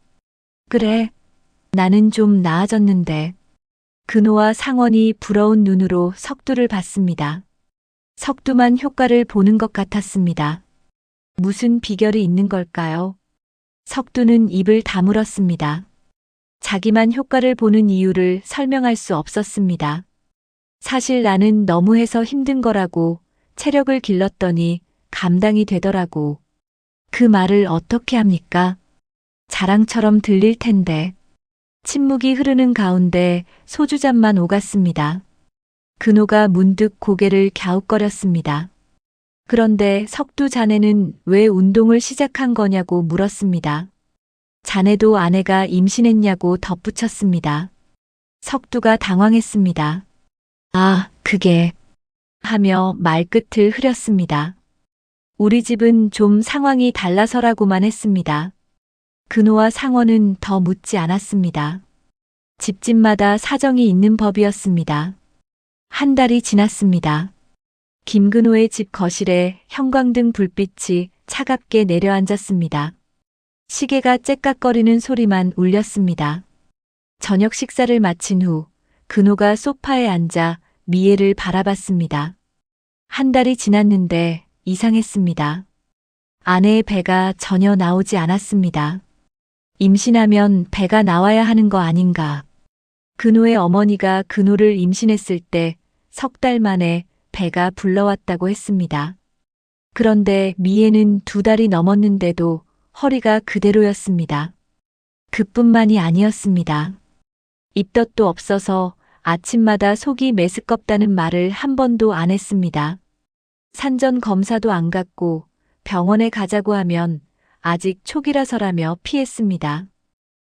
그래, 나는 좀 나아졌는데. 근호와 상원이 부러운 눈으로 석두를 봤습니다. 석두만 효과를 보는 것 같았습니다. 무슨 비결이 있는 걸까요? 석두는 입을 다물었습니다. 자기만 효과를 보는 이유를 설명할 수 없었습니다. 사실 나는 너무해서 힘든 거라고, 체력을 길렀더니 감당이 되더라고. 그 말을 어떻게 합니까? 자랑처럼 들릴 텐데. 침묵이 흐르는 가운데 소주잔만 오갔습니다. 근호가 문득 고개를 갸웃거렸습니다. 그런데 석두 자네는 왜 운동을 시작한 거냐고 물었습니다. 자네도 아내가 임신했냐고 덧붙였습니다. 석두가 당황했습니다. 아, 그게... 하며 말끝을 흐렸습니다. 우리 집은 좀 상황이 달라서라고만 했습니다. 근호와 상원은 더 묻지 않았습니다. 집집마다 사정이 있는 법이었습니다. 한 달이 지났습니다. 김근호의 집 거실에 형광등 불빛이 차갑게 내려앉았습니다. 시계가 째깍거리는 소리만 울렸습니다. 저녁 식사를 마친 후 근호가 소파에 앉아 미애를 바라봤습니다. 한 달이 지났는데 이상했습니다. 아내의 배가 전혀 나오지 않았습니다. 임신하면 배가 나와야 하는 거 아닌가. 근호의 어머니가 근호를 임신했을 때 3달 만에 배가 불러왔다고 했습니다. 그런데 미애는 2달이 넘었는데도 허리가 그대로였습니다. 그뿐만이 아니었습니다. 입덧도 없어서 아침마다 속이 메스껍다는 말을 한 번도 안 했습니다. 산전 검사도 안 갔고 병원에 가자고 하면 아직 초기라서라며 피했습니다.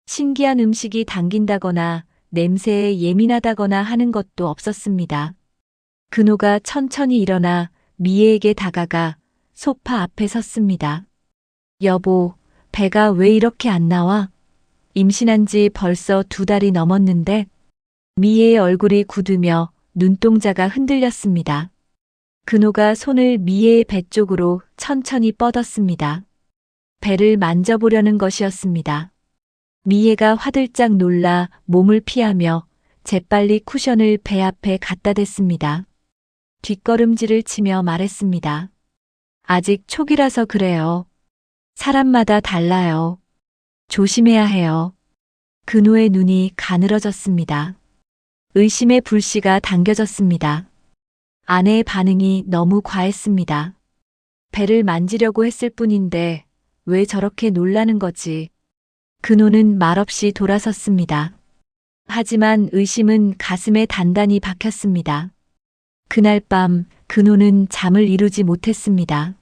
신기한 음식이 당긴다거나 냄새에 예민하다거나 하는 것도 없었습니다. 근호가 천천히 일어나 미애에게 다가가 소파 앞에 섰습니다. 여보, 배가 왜 이렇게 안 나와? 임신한 지 벌써 2달이 넘었는데. 미애의 얼굴이 굳으며 눈동자가 흔들렸습니다. 근호가 손을 미애의 배 쪽으로 천천히 뻗었습니다. 배를 만져보려는 것이었습니다. 미애가 화들짝 놀라 몸을 피하며 재빨리 쿠션을 배 앞에 갖다 댔습니다. 뒷걸음질을 치며 말했습니다. 아직 초기라서 그래요. 사람마다 달라요. 조심해야 해요. 근호의 눈이 가늘어졌습니다. 의심의 불씨가 당겨졌습니다. 아내의 반응이 너무 과했습니다. 배를 만지려고 했을 뿐인데 왜 저렇게 놀라는 거지? 근호는 말없이 돌아섰습니다. 하지만 의심은 가슴에 단단히 박혔습니다. 그날 밤 근호는 잠을 이루지 못했습니다.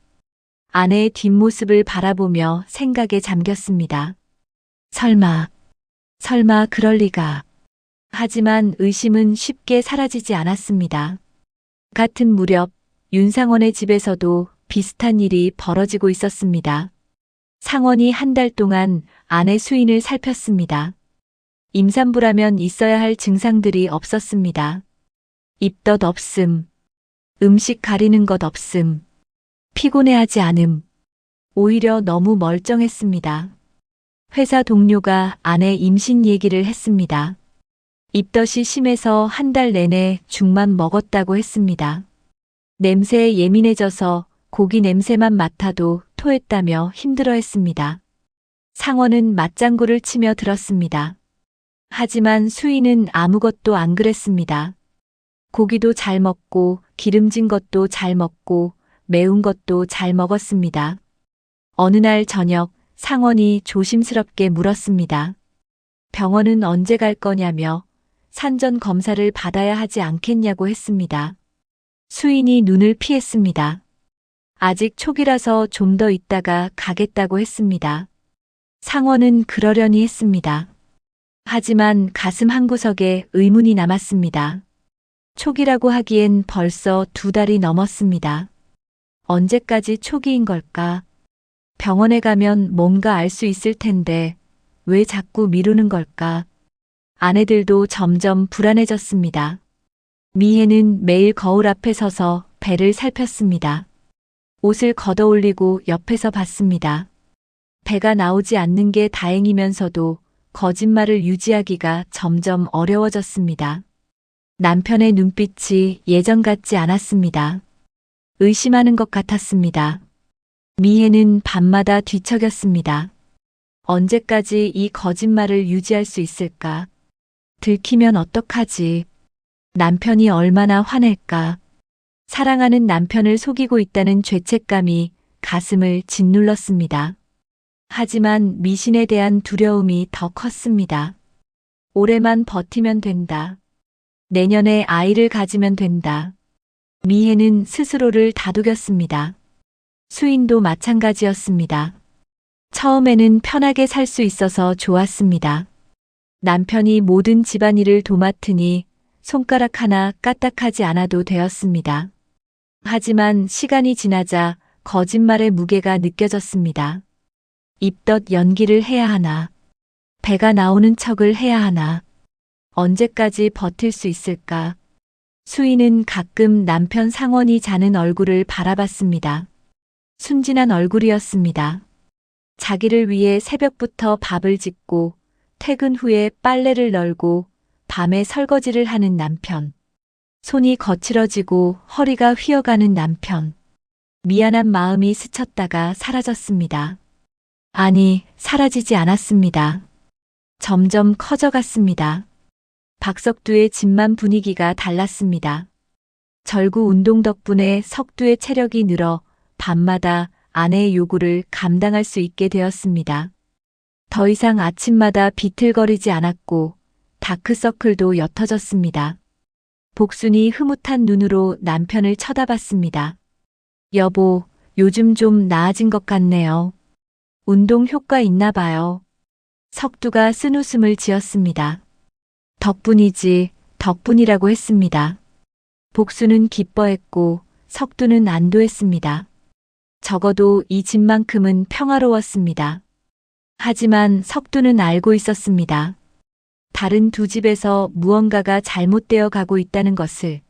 아내의 뒷모습을 바라보며 생각에 잠겼습니다. 설마 그럴 리가. 하지만 의심은 쉽게 사라지지 않았습니다. 같은 무렵 윤상원의 집에서도 비슷한 일이 벌어지고 있었습니다. 상원이 한 달 동안 아내 수인을 살폈습니다. 임산부라면 있어야 할 증상들이 없었습니다. 입덧 없음, 음식 가리는 것 없음, 피곤해하지 않음, 오히려 너무 멀쩡했습니다. 회사 동료가 아내 임신 얘기를 했습니다. 입덧이 심해서 한 달 내내 죽만 먹었다고 했습니다. 냄새에 예민해져서 고기 냄새만 맡아도 토했다며 힘들어했습니다. 상원은 맞장구를 치며 들었습니다. 하지만 수인은 아무것도 안 그랬습니다. 고기도 잘 먹고 기름진 것도 잘 먹고 매운 것도 잘 먹었습니다. 어느 날 저녁 상원이 조심스럽게 물었습니다. 병원은 언제 갈 거냐며 산전 검사를 받아야 하지 않겠냐고 했습니다. 수인이 눈을 피했습니다. 아직 초기라서 좀 더 있다가 가겠다고 했습니다. 상원은 그러려니 했습니다. 하지만 가슴 한구석에 의문이 남았습니다. 초기라고 하기엔 벌써 2달이 넘었습니다. 언제까지 초기인 걸까? 병원에 가면 뭔가 알 수 있을 텐데 왜 자꾸 미루는 걸까? 아내들도 점점 불안해졌습니다. 미혜는 매일 거울 앞에 서서 배를 살폈습니다. 옷을 걷어올리고 옆에서 봤습니다. 배가 나오지 않는 게 다행이면서도 거짓말을 유지하기가 점점 어려워졌습니다. 남편의 눈빛이 예전 같지 않았습니다. 의심하는 것 같았습니다. 미혜는 밤마다 뒤척였습니다. 언제까지 이 거짓말을 유지할 수 있을까? 들키면 어떡하지? 남편이 얼마나 화낼까? 사랑하는 남편을 속이고 있다는 죄책감이 가슴을 짓눌렀습니다. 하지만 미신에 대한 두려움이 더 컸습니다. 올해만 버티면 된다. 내년에 아이를 가지면 된다. 미혜는 스스로를 다독였습니다. 수인도 마찬가지였습니다. 처음에는 편하게 살 수 있어서 좋았습니다. 남편이 모든 집안일을 도맡으니 손가락 하나 까딱하지 않아도 되었습니다. 하지만 시간이 지나자 거짓말의 무게가 느껴졌습니다. 입덧 연기를 해야 하나? 배가 나오는 척을 해야 하나? 언제까지 버틸 수 있을까? 수인은 가끔 남편 상원이 자는 얼굴을 바라봤습니다. 순진한 얼굴이었습니다. 자기를 위해 새벽부터 밥을 짓고 퇴근 후에 빨래를 널고 밤에 설거지를 하는 남편. 손이 거칠어지고 허리가 휘어가는 남편. 미안한 마음이 스쳤다가 사라졌습니다. 아니, 사라지지 않았습니다. 점점 커져갔습니다. 박석두의 집만 분위기가 달랐습니다. 절구 운동 덕분에 석두의 체력이 늘어 밤마다 아내의 요구를 감당할 수 있게 되었습니다. 더 이상 아침마다 비틀거리지 않았고 다크서클도 옅어졌습니다. 복순이 흐뭇한 눈으로 남편을 쳐다봤습니다. 여보, 요즘 좀 나아진 것 같네요. 운동 효과 있나 봐요. 석두가 쓴웃음을 지었습니다. 덕분이지, 덕분이라고 했습니다. 복수는 기뻐했고 석두는 안도했습니다. 적어도 이 집만큼은 평화로웠습니다. 하지만 석두는 알고 있었습니다. 다른 두 집에서 무언가가 잘못되어 가고 있다는 것을.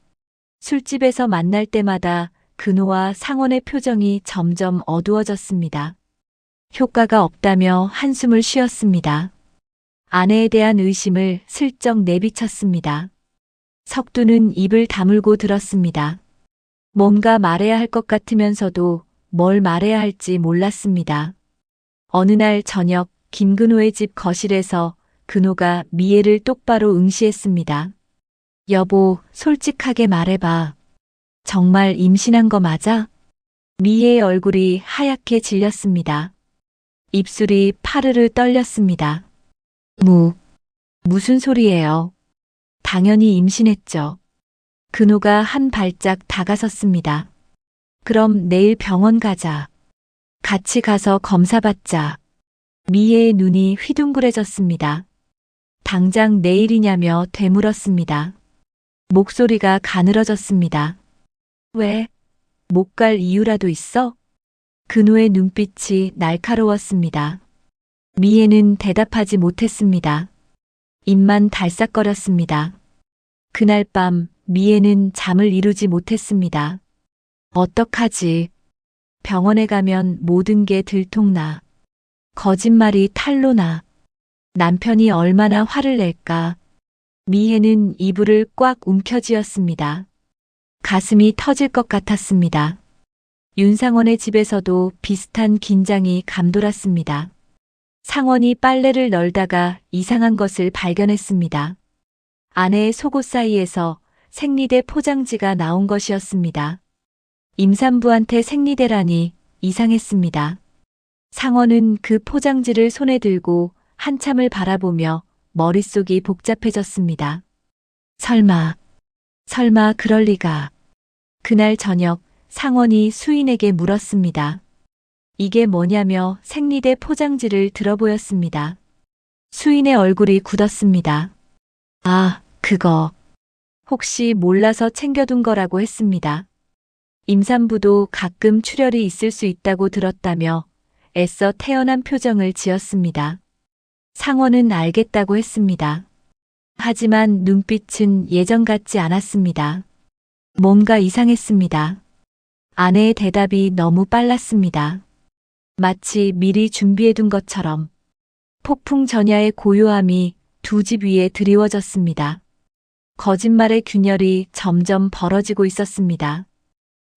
술집에서 만날 때마다 근호와 상원의 표정이 점점 어두워졌습니다. 효과가 없다며 한숨을 쉬었습니다. 아내에 대한 의심을 슬쩍 내비쳤습니다. 석두는 입을 다물고 들었습니다. 뭔가 말해야 할 것 같으면서도 뭘 말해야 할지 몰랐습니다. 어느 날 저녁 김근호의 집 거실에서 근호가 미애를 똑바로 응시했습니다. 여보, 솔직하게 말해봐. 정말 임신한 거 맞아? 미애의 얼굴이 하얗게 질렸습니다. 입술이 파르르 떨렸습니다. 무슨 소리예요? 당연히 임신했죠. 근호가 한 발짝 다가섰습니다. 그럼 내일 병원 가자. 같이 가서 검사받자. 미애의 눈이 휘둥그레졌습니다. 당장 내일이냐며 되물었습니다. 목소리가 가늘어졌습니다. 왜? 못 갈 이유라도 있어? 근호의 눈빛이 날카로웠습니다. 미애는 대답하지 못했습니다. 입만 달싹거렸습니다. 그날 밤 미애는 잠을 이루지 못했습니다. 어떡하지? 병원에 가면 모든 게 들통나. 거짓말이 탄로나. 남편이 얼마나 화를 낼까. 미애는 이불을 꽉 움켜쥐었습니다. 가슴이 터질 것 같았습니다. 윤상원의 집에서도 비슷한 긴장이 감돌았습니다. 상원이 빨래를 널다가 이상한 것을 발견했습니다. 아내의 속옷 사이에서 생리대 포장지가 나온 것이었습니다. 임산부한테 생리대라니 이상했습니다. 상원은 그 포장지를 손에 들고 한참을 바라보며 머릿속이 복잡해졌습니다. 설마 그럴 리가. 그날 저녁 상원이 수인에게 물었습니다. 이게 뭐냐며 생리대 포장지를 들어보였습니다. 수인의 얼굴이 굳었습니다. 아, 그거. 혹시 몰라서 챙겨둔 거라고 했습니다. 임산부도 가끔 출혈이 있을 수 있다고 들었다며 애써 태연한 표정을 지었습니다. 상원은 알겠다고 했습니다. 하지만 눈빛은 예전 같지 않았습니다. 뭔가 이상했습니다. 아내의 대답이 너무 빨랐습니다. 마치 미리 준비해둔 것처럼 폭풍 전야의 고요함이 두 집 위에 드리워졌습니다. 거짓말의 균열이 점점 벌어지고 있었습니다.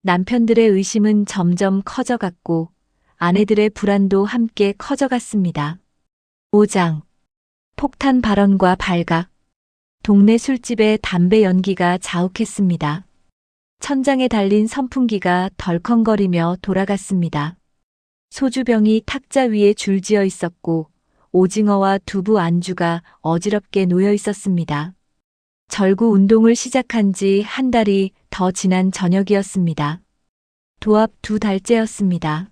남편들의 의심은 점점 커져갔고 아내들의 불안도 함께 커져갔습니다. 5장. 폭탄 발언과 발각. 동네 술집에 담배 연기가 자욱했습니다. 천장에 달린 선풍기가 덜컹거리며 돌아갔습니다. 소주병이 탁자 위에 줄지어 있었고 오징어와 두부 안주가 어지럽게 놓여 있었습니다. 절구 운동을 시작한 지 한 달이 더 지난 저녁이었습니다. 도합 2달째였습니다.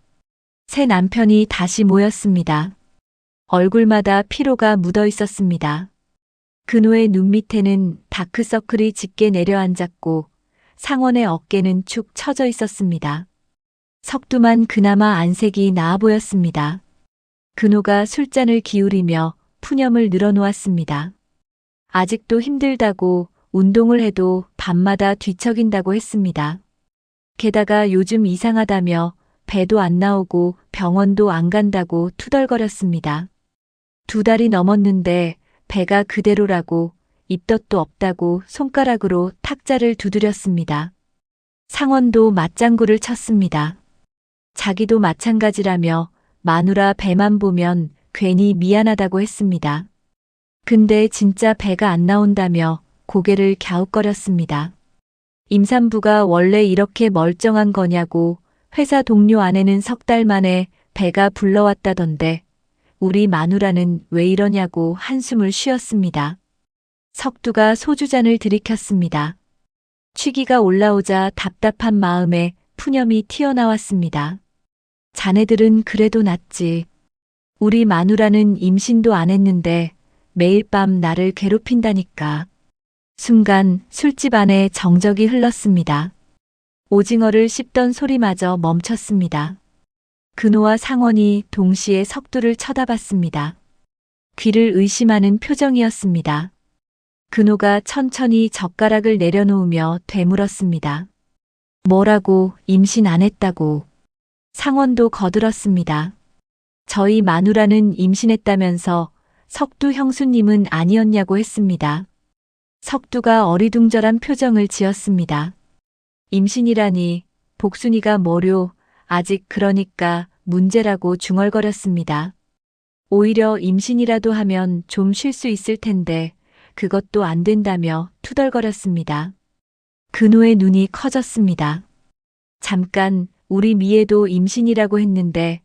새 남편이 다시 모였습니다. 얼굴마다 피로가 묻어 있었습니다. 근호의 눈 밑에는 다크서클이 짙게 내려앉았고 상원의 어깨는 축 처져 있었습니다. 석두만 그나마 안색이 나아 보였습니다. 근호가 술잔을 기울이며 푸념을 늘어놓았습니다. 아직도 힘들다고 운동을 해도 밤마다 뒤척인다고 했습니다. 게다가 요즘 이상하다며 배도 안 나오고 병원도 안 간다고 투덜거렸습니다. 2달이 넘었는데 배가 그대로라고 입덧도 없다고 손가락으로 탁자를 두드렸습니다. 상원도 맞장구를 쳤습니다. 자기도 마찬가지라며 마누라 배만 보면 괜히 미안하다고 했습니다. 근데 진짜 배가 안 나온다며 고개를 갸웃거렸습니다. 임산부가 원래 이렇게 멀쩡한 거냐고 회사 동료 아내는 3달 만에 배가 불러왔다던데 우리 마누라는 왜 이러냐고 한숨을 쉬었습니다. 석두가 소주잔을 들이켰습니다. 취기가 올라오자 답답한 마음에 푸념이 튀어나왔습니다. 자네들은 그래도 낫지. 우리 마누라는 임신도 안 했는데 매일 밤 나를 괴롭힌다니까. 순간 술집 안에 정적이 흘렀습니다. 오징어를 씹던 소리마저 멈췄습니다. 근호와 상원이 동시에 석두를 쳐다봤습니다. 귀를 의심하는 표정이었습니다. 근호가 천천히 젓가락을 내려놓으며 되물었습니다. 뭐라고 임신 안 했다고. 상원도 거들었습니다. 저희 마누라는 임신했다면서 석두 형수님은 아니었냐고 했습니다. 석두가 어리둥절한 표정을 지었습니다. 임신이라니 복순이가 뭐료 아직 그러니까 문제라고 중얼거렸습니다. 오히려 임신이라도 하면 좀 쉴 수 있을 텐데 그것도 안 된다며 투덜거렸습니다. 근호의 눈이 커졌습니다. 잠깐 우리 미애도 임신이라고 했는데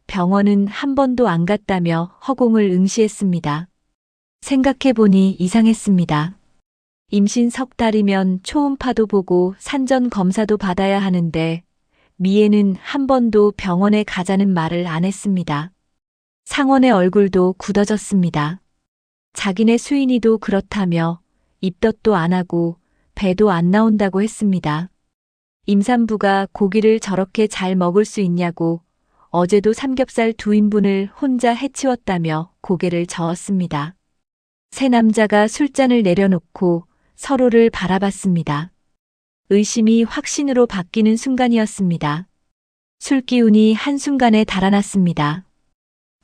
병원은 한 번도 안 갔다며 허공을 응시했습니다. 생각해보니 이상했습니다. 임신 석 달이면 초음파도 보고 산전 검사도 받아야 하는데 미애는 한 번도 병원에 가자는 말을 안 했습니다. 상원의 얼굴도 굳어졌습니다. 자기네 수인이도 그렇다며 입덧도 안 하고 배도 안 나온다고 했습니다. 임산부가 고기를 저렇게 잘 먹을 수 있냐고 어제도 삼겹살 2인분을 혼자 해치웠다며 고개를 저었습니다. 세 남자가 술잔을 내려놓고 서로를 바라봤습니다. 의심이 확신으로 바뀌는 순간이었습니다. 술기운이 한순간에 달아났습니다.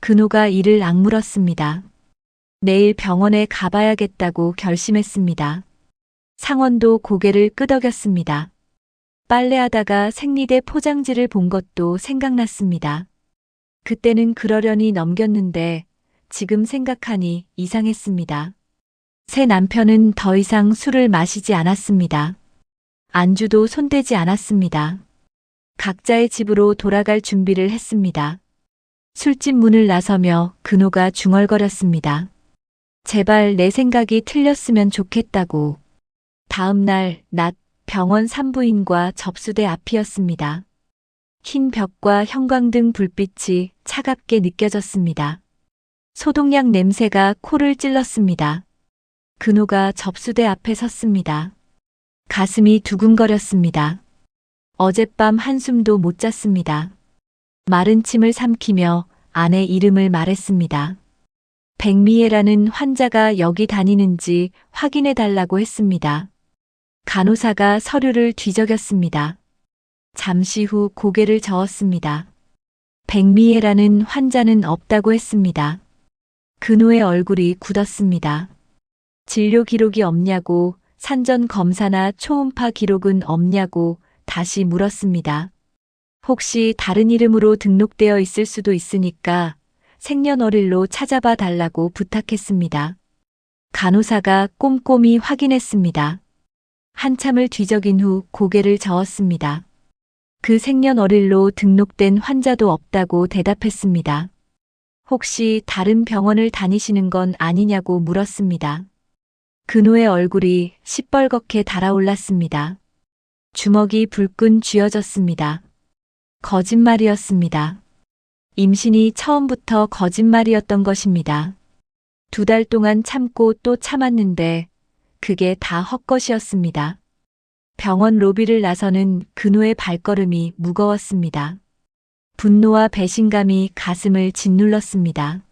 근호가 이를 악물었습니다. 내일 병원에 가봐야겠다고 결심했습니다. 상원도 고개를 끄덕였습니다. 빨래하다가 생리대 포장지를 본 것도 생각났습니다. 그때는 그러려니 넘겼는데 지금 생각하니 이상했습니다. 새 남편은 더 이상 술을 마시지 않았습니다. 안주도 손대지 않았습니다. 각자의 집으로 돌아갈 준비를 했습니다. 술집 문을 나서며 근호가 중얼거렸습니다. 제발 내 생각이 틀렸으면 좋겠다고. 다음 날 낮 병원 산부인과 접수대 앞이었습니다. 흰 벽과 형광등 불빛이 차갑게 느껴졌습니다. 소독약 냄새가 코를 찔렀습니다. 근호가 접수대 앞에 섰습니다. 가슴이 두근거렸습니다. 어젯밤 한숨도 못 잤습니다. 마른 침을 삼키며 아내 이름을 말했습니다. 백미애라는 환자가 여기 다니는지 확인해 달라고 했습니다. 간호사가 서류를 뒤적였습니다. 잠시 후 고개를 저었습니다. 백미애라는 환자는 없다고 했습니다. 근호의 얼굴이 굳었습니다. 진료 기록이 없냐고, 산전 검사나 초음파 기록은 없냐고 다시 물었습니다. 혹시 다른 이름으로 등록되어 있을 수도 있으니까 생년월일로 찾아봐 달라고 부탁했습니다. 간호사가 꼼꼼히 확인했습니다. 한참을 뒤적인 후 고개를 저었습니다. 그 생년월일로 등록된 환자도 없다고 대답했습니다. 혹시 다른 병원을 다니시는 건 아니냐고 물었습니다. 근호의 얼굴이 시뻘겋게 달아올랐습니다. 주먹이 불끈 쥐어졌습니다. 거짓말이었습니다. 임신이 처음부터 거짓말이었던 것입니다. 2달 동안 참고 또 참았는데 그게 다 헛것이었습니다. 병원 로비를 나서는 근호의 발걸음이 무거웠습니다. 분노와 배신감이 가슴을 짓눌렀습니다.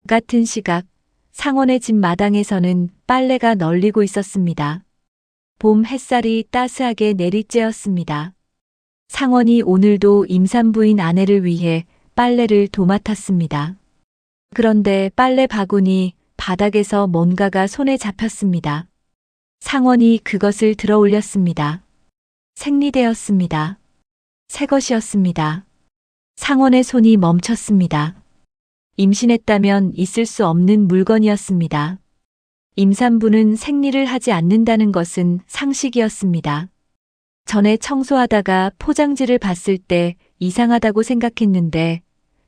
같은 시각 상원의 집 마당에서는 빨래가 널리고 있었습니다. 봄 햇살이 따스하게 내리쬐었습니다. 상원이 오늘도 임산부인 아내를 위해 빨래를 도맡았습니다. 그런데 빨래 바구니 바닥에서 뭔가가 손에 잡혔습니다. 상원이 그것을 들어 올렸습니다. 생리대였습니다. 새 것이었습니다. 상원의 손이 멈췄습니다. 임신했다면 있을 수 없는 물건이었습니다. 임산부는 생리를 하지 않는다는 것은 상식이었습니다. 전에 청소하다가 포장지를 봤을 때 이상하다고 생각했는데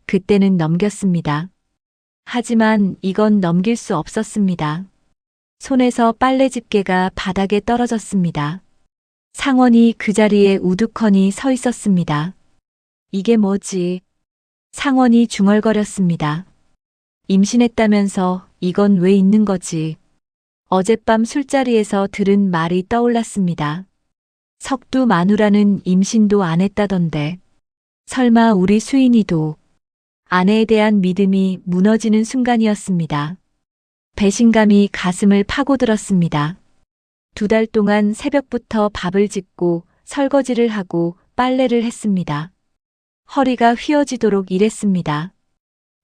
그때는 넘겼습니다. 하지만 이건 넘길 수 없었습니다. 손에서 빨래 집게가 바닥에 떨어졌습니다. 상원이 그 자리에 우두커니 서 있었습니다. 이게 뭐지? 상원이 중얼거렸습니다. 임신했다면서 이건 왜 있는 거지? 어젯밤 술자리에서 들은 말이 떠올랐습니다. 석두 마누라는 임신도 안 했다던데. 설마 우리 수인이도. 아내에 대한 믿음이 무너지는 순간이었습니다. 배신감이 가슴을 파고들었습니다. 2달 동안 새벽부터 밥을 짓고 설거지를 하고 빨래를 했습니다. 허리가 휘어지도록 일했습니다.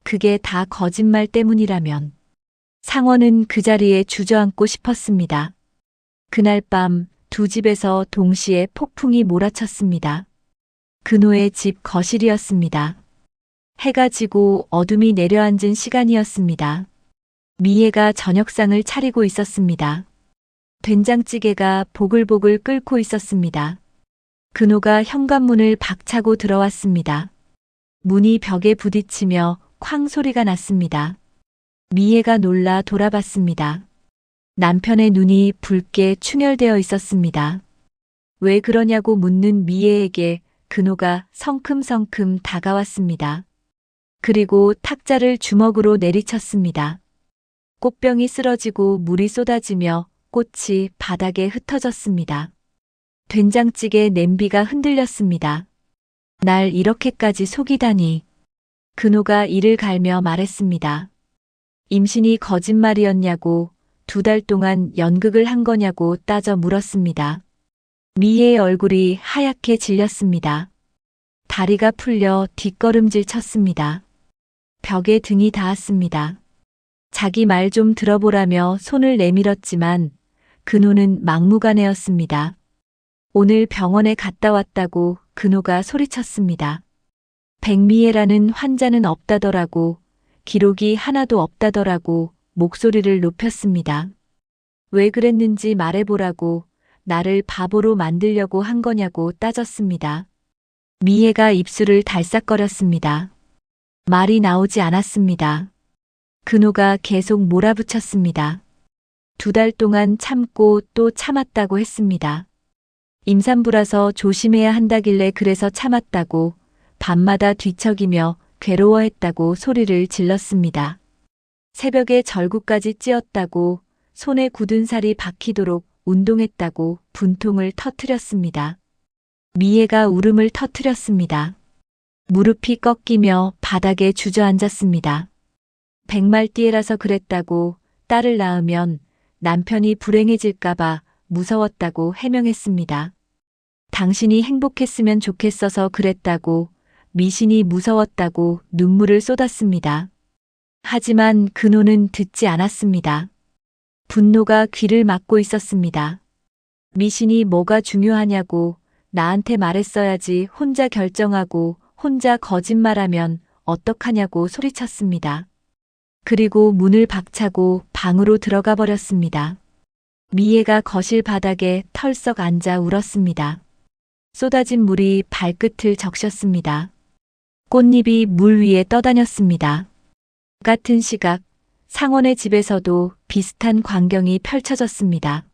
그게 다 거짓말 때문이라면 상원은 그 자리에 주저앉고 싶었습니다. 그날 밤 두 집에서 동시에 폭풍이 몰아쳤습니다. 근호의 집 거실이었습니다. 해가 지고 어둠이 내려앉은 시간이었습니다. 미애가 저녁상을 차리고 있었습니다. 된장찌개가 보글보글 끓고 있었습니다. 근호가 현관문을 박차고 들어왔습니다. 문이 벽에 부딪히며 쾅 소리가 났습니다. 미애가 놀라 돌아봤습니다. 남편의 눈이 붉게 충혈되어 있었습니다. 왜 그러냐고 묻는 미애에게 근호가 성큼성큼 다가왔습니다. 그리고 탁자를 주먹으로 내리쳤습니다. 꽃병이 쓰러지고 물이 쏟아지며 꽃이 바닥에 흩어졌습니다. 된장찌개 냄비가 흔들렸습니다. 날 이렇게까지 속이다니. 근호가 이를 갈며 말했습니다. 임신이 거짓말이었냐고, 2달 동안 연극을 한 거냐고 따져 물었습니다. 미애의 얼굴이 하얗게 질렸습니다. 다리가 풀려 뒷걸음질 쳤습니다. 벽에 등이 닿았습니다. 자기 말 좀 들어보라며 손을 내밀었지만 근호는 막무가내였습니다. 오늘 병원에 갔다 왔다고 근호가 소리쳤습니다. 백미애라는 환자는 없다더라고, 기록이 하나도 없다더라고 목소리를 높였습니다. 왜 그랬는지 말해보라고, 나를 바보로 만들려고 한 거냐고 따졌습니다. 미애가 입술을 달싹거렸습니다. 말이 나오지 않았습니다. 근호가 계속 몰아붙였습니다. 2달 동안 참고 또 참았다고 했습니다. 임산부라서 조심해야 한다길래 그래서 참았다고, 밤마다 뒤척이며 괴로워했다고 소리를 질렀습니다. 새벽에 절구까지 찧었다고, 손에 굳은 살이 박히도록 운동했다고 분통을 터뜨렸습니다. 미애가 울음을 터뜨렸습니다. 무릎이 꺾이며 바닥에 주저앉았습니다. 백말띠에라서 그랬다고, 딸을 낳으면 남편이 불행해질까봐 무서웠다고 해명했습니다. 당신이 행복했으면 좋겠어서 그랬다고, 미신이 무서웠다고 눈물을 쏟았습니다. 하지만 근호는 듣지 않았습니다. 분노가 귀를 막고 있었습니다. 미신이 뭐가 중요하냐고, 나한테 말했어야지, 혼자 결정하고 혼자 거짓말하면 어떡하냐고 소리쳤습니다. 그리고 문을 박차고 방으로 들어가 버렸습니다. 미애가 거실 바닥에 털썩 앉아 울었습니다. 쏟아진 물이 발끝을 적셨습니다. 꽃잎이 물 위에 떠다녔습니다. 같은 시각, 상원의 집에서도 비슷한 광경이 펼쳐졌습니다.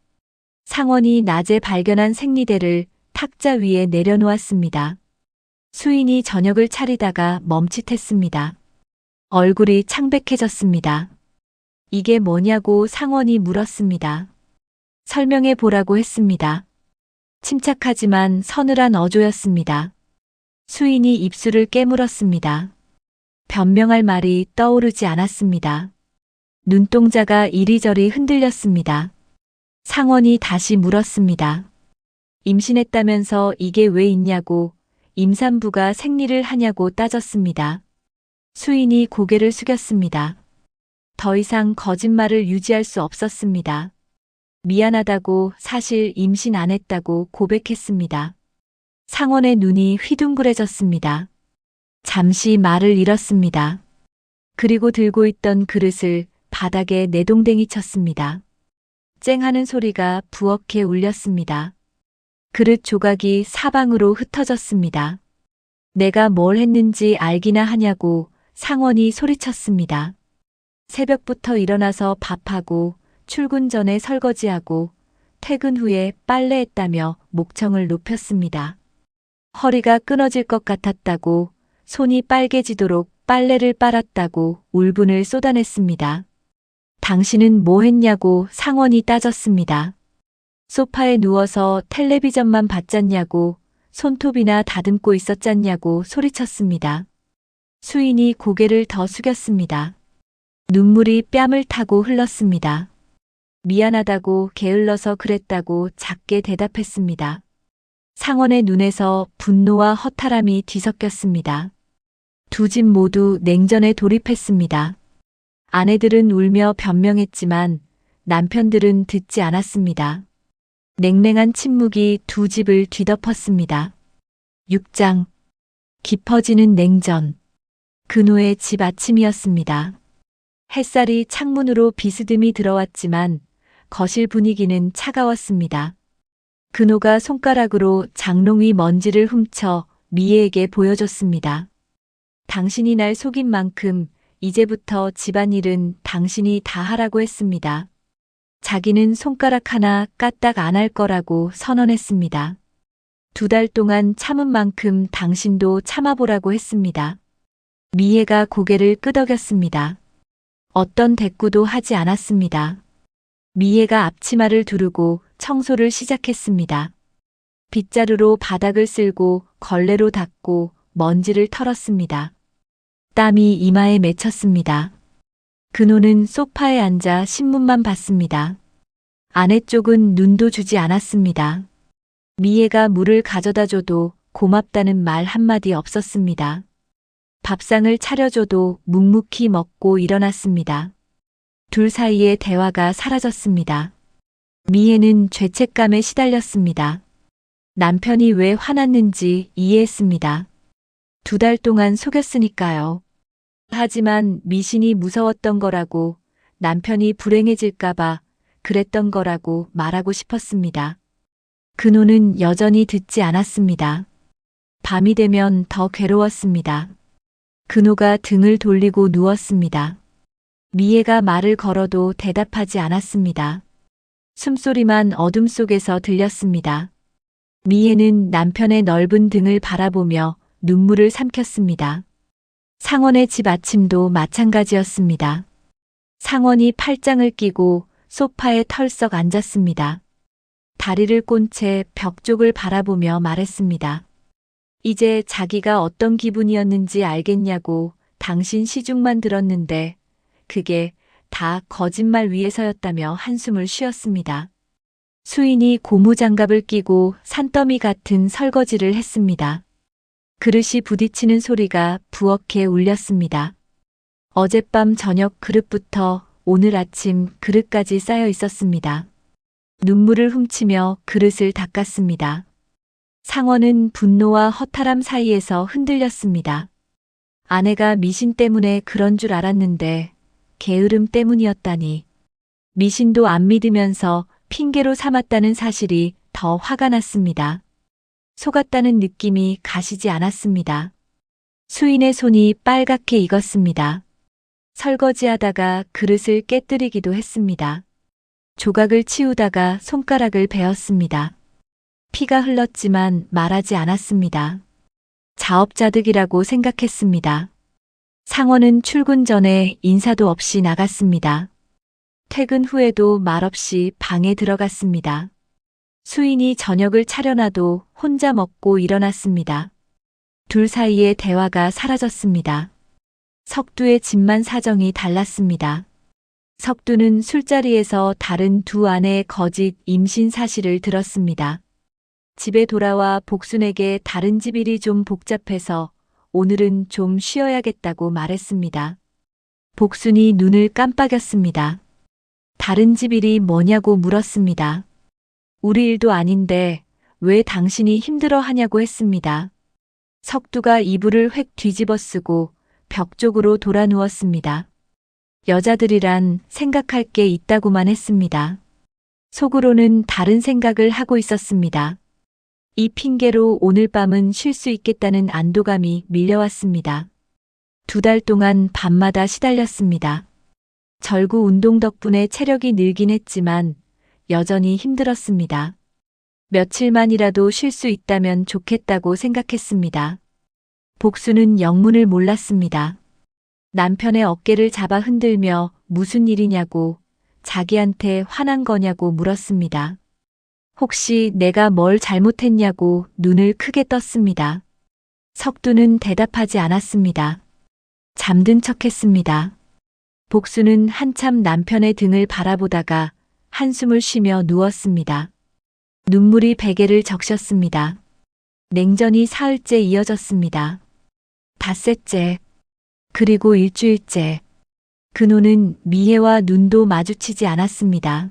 상원이 낮에 발견한 생리대를 탁자 위에 내려놓았습니다. 수인이 저녁을 차리다가 멈칫했습니다. 얼굴이 창백해졌습니다. 이게 뭐냐고 상원이 물었습니다. 설명해 보라고 했습니다. 침착하지만 서늘한 어조였습니다. 수인이 입술을 깨물었습니다. 변명할 말이 떠오르지 않았습니다. 눈동자가 이리저리 흔들렸습니다. 상원이 다시 물었습니다. 임신했다면서 이게 왜 있냐고, 임산부가 생리를 하냐고 따졌습니다. 수인이 고개를 숙였습니다. 더 이상 거짓말을 유지할 수 없었습니다. 미안하다고, 사실 임신 안 했다고 고백했습니다. 상원의 눈이 휘둥그레졌습니다. 잠시 말을 잃었습니다. 그리고 들고 있던 그릇을 바닥에 내동댕이 쳤습니다. 쨍하는 소리가 부엌에 울렸습니다. 그릇 조각이 사방으로 흩어졌습니다. 내가 뭘 했는지 알기나 하냐고 상원이 소리쳤습니다. 새벽부터 일어나서 밥하고 출근 전에 설거지하고 퇴근 후에 빨래했다며 목청을 높였습니다. 허리가 끊어질 것 같았다고, 손이 빨개지도록 빨래를 빨았다고 울분을 쏟아냈습니다. 당신은 뭐 했냐고 상원이 따졌습니다. 소파에 누워서 텔레비전만 봤잖냐고, 손톱이나 다듬고 있었잖냐고 소리쳤습니다. 수인이 고개를 더 숙였습니다. 눈물이 뺨을 타고 흘렀습니다. 미안하다고, 게을러서 그랬다고 작게 대답했습니다. 상원의 눈에서 분노와 허탈함이 뒤섞였습니다. 두 집 모두 냉전에 돌입했습니다. 아내들은 울며 변명했지만 남편들은 듣지 않았습니다. 냉랭한 침묵이 두 집을 뒤덮었습니다. 6장. 깊어지는 냉전. 근호의 집 아침이었습니다. 햇살이 창문으로 비스듬히 들어왔지만 거실 분위기는 차가웠습니다. 근호가 손가락으로 장롱 위 먼지를 훔쳐 미애에게 보여줬습니다. 당신이 날 속인 만큼 이제부터 집안일은 당신이 다 하라고 했습니다. 자기는 손가락 하나 까딱 안 할 거라고 선언했습니다. 2달 동안 참은 만큼 당신도 참아보라고 했습니다. 미애가 고개를 끄덕였습니다. 어떤 대꾸도 하지 않았습니다. 미애가 앞치마를 두르고 청소를 시작했습니다. 빗자루로 바닥을 쓸고 걸레로 닦고 먼지를 털었습니다. 땀이 이마에 맺혔습니다. 그노는 소파에 앉아 신문만 봤습니다. 아내 쪽은 눈도 주지 않았습니다. 미애가 물을 가져다 줘도 고맙다는 말 한마디 없었습니다. 밥상을 차려줘도 묵묵히 먹고 일어났습니다. 둘 사이의 대화가 사라졌습니다. 미애는 죄책감에 시달렸습니다. 남편이 왜 화났는지 이해했습니다. 2달 동안 속였으니까요. 하지만 미신이 무서웠던 거라고, 남편이 불행해질까봐 그랬던 거라고 말하고 싶었습니다. 그노는 여전히 듣지 않았습니다. 밤이 되면 더 괴로웠습니다. 그노가 등을 돌리고 누웠습니다. 미애가 말을 걸어도 대답하지 않았습니다. 숨소리만 어둠 속에서 들렸습니다. 미애는 남편의 넓은 등을 바라보며 눈물을 삼켰습니다. 상원의 집 아침도 마찬가지였습니다. 상원이 팔짱을 끼고 소파에 털썩 앉았습니다. 다리를 꼰 채 벽 쪽을 바라보며 말했습니다. 이제 자기가 어떤 기분이었는지 알겠냐고. 당신 시중만 들었는데 그게 다 거짓말 위해서였다며 한숨을 쉬었습니다. 수인이 고무장갑을 끼고 산더미 같은 설거지를 했습니다. 그릇이 부딪히는 소리가 부엌에 울렸습니다. 어젯밤 저녁 그릇부터 오늘 아침 그릇까지 쌓여 있었습니다. 눈물을 훔치며 그릇을 닦았습니다. 상원은 분노와 허탈함 사이에서 흔들렸습니다. 아내가 미신 때문에 그런 줄 알았는데 게으름 때문이었다니. 미신도 안 믿으면서 핑계로 삼았다는 사실이 더 화가 났습니다. 속았다는 느낌이 가시지 않았습니다. 수인의 손이 빨갛게 익었습니다. 설거지하다가 그릇을 깨뜨리기도 했습니다. 조각을 치우다가 손가락을 베었습니다. 피가 흘렀지만 말하지 않았습니다. 자업자득이라고 생각했습니다. 상원은 출근 전에 인사도 없이 나갔습니다. 퇴근 후에도 말없이 방에 들어갔습니다. 수인이 저녁을 차려놔도 혼자 먹고 일어났습니다. 둘 사이의 대화가 사라졌습니다. 석두의 집만 사정이 달랐습니다. 석두는 술자리에서 다른 두 아내의 거짓 임신 사실을 들었습니다. 집에 돌아와 복순에게 다른 집 일이 좀 복잡해서 오늘은 좀 쉬어야겠다고 말했습니다. 복순이 눈을 깜빡였습니다. 다른 집 일이 뭐냐고 물었습니다. 우리 일도 아닌데 왜 당신이 힘들어 하냐고 했습니다. 석두가 이불을 획 뒤집어 쓰고 벽 쪽으로 돌아 누웠습니다. 여자들이란 생각할 게 있다고만 했습니다. 속으로는 다른 생각을 하고 있었습니다. 이 핑계로 오늘 밤은 쉴 수 있겠다는 안도감이 밀려왔습니다. 2달 동안 밤마다 시달렸습니다. 절구 운동 덕분에 체력이 늘긴 했지만 여전히 힘들었습니다. 며칠만이라도 쉴 수 있다면 좋겠다고 생각했습니다. 복수는 영문을 몰랐습니다. 남편의 어깨를 잡아 흔들며 무슨 일이냐고, 자기한테 화난 거냐고 물었습니다. 혹시 내가 뭘 잘못했냐고 눈을 크게 떴습니다. 석두는 대답하지 않았습니다. 잠든 척했습니다. 복수는 한참 남편의 등을 바라보다가 한숨을 쉬며 누웠습니다. 눈물이 베개를 적셨습니다. 냉전이 사흘째 이어졌습니다. 닷새째, 그리고 일주일째. 그노는 미애와 눈도 마주치지 않았습니다.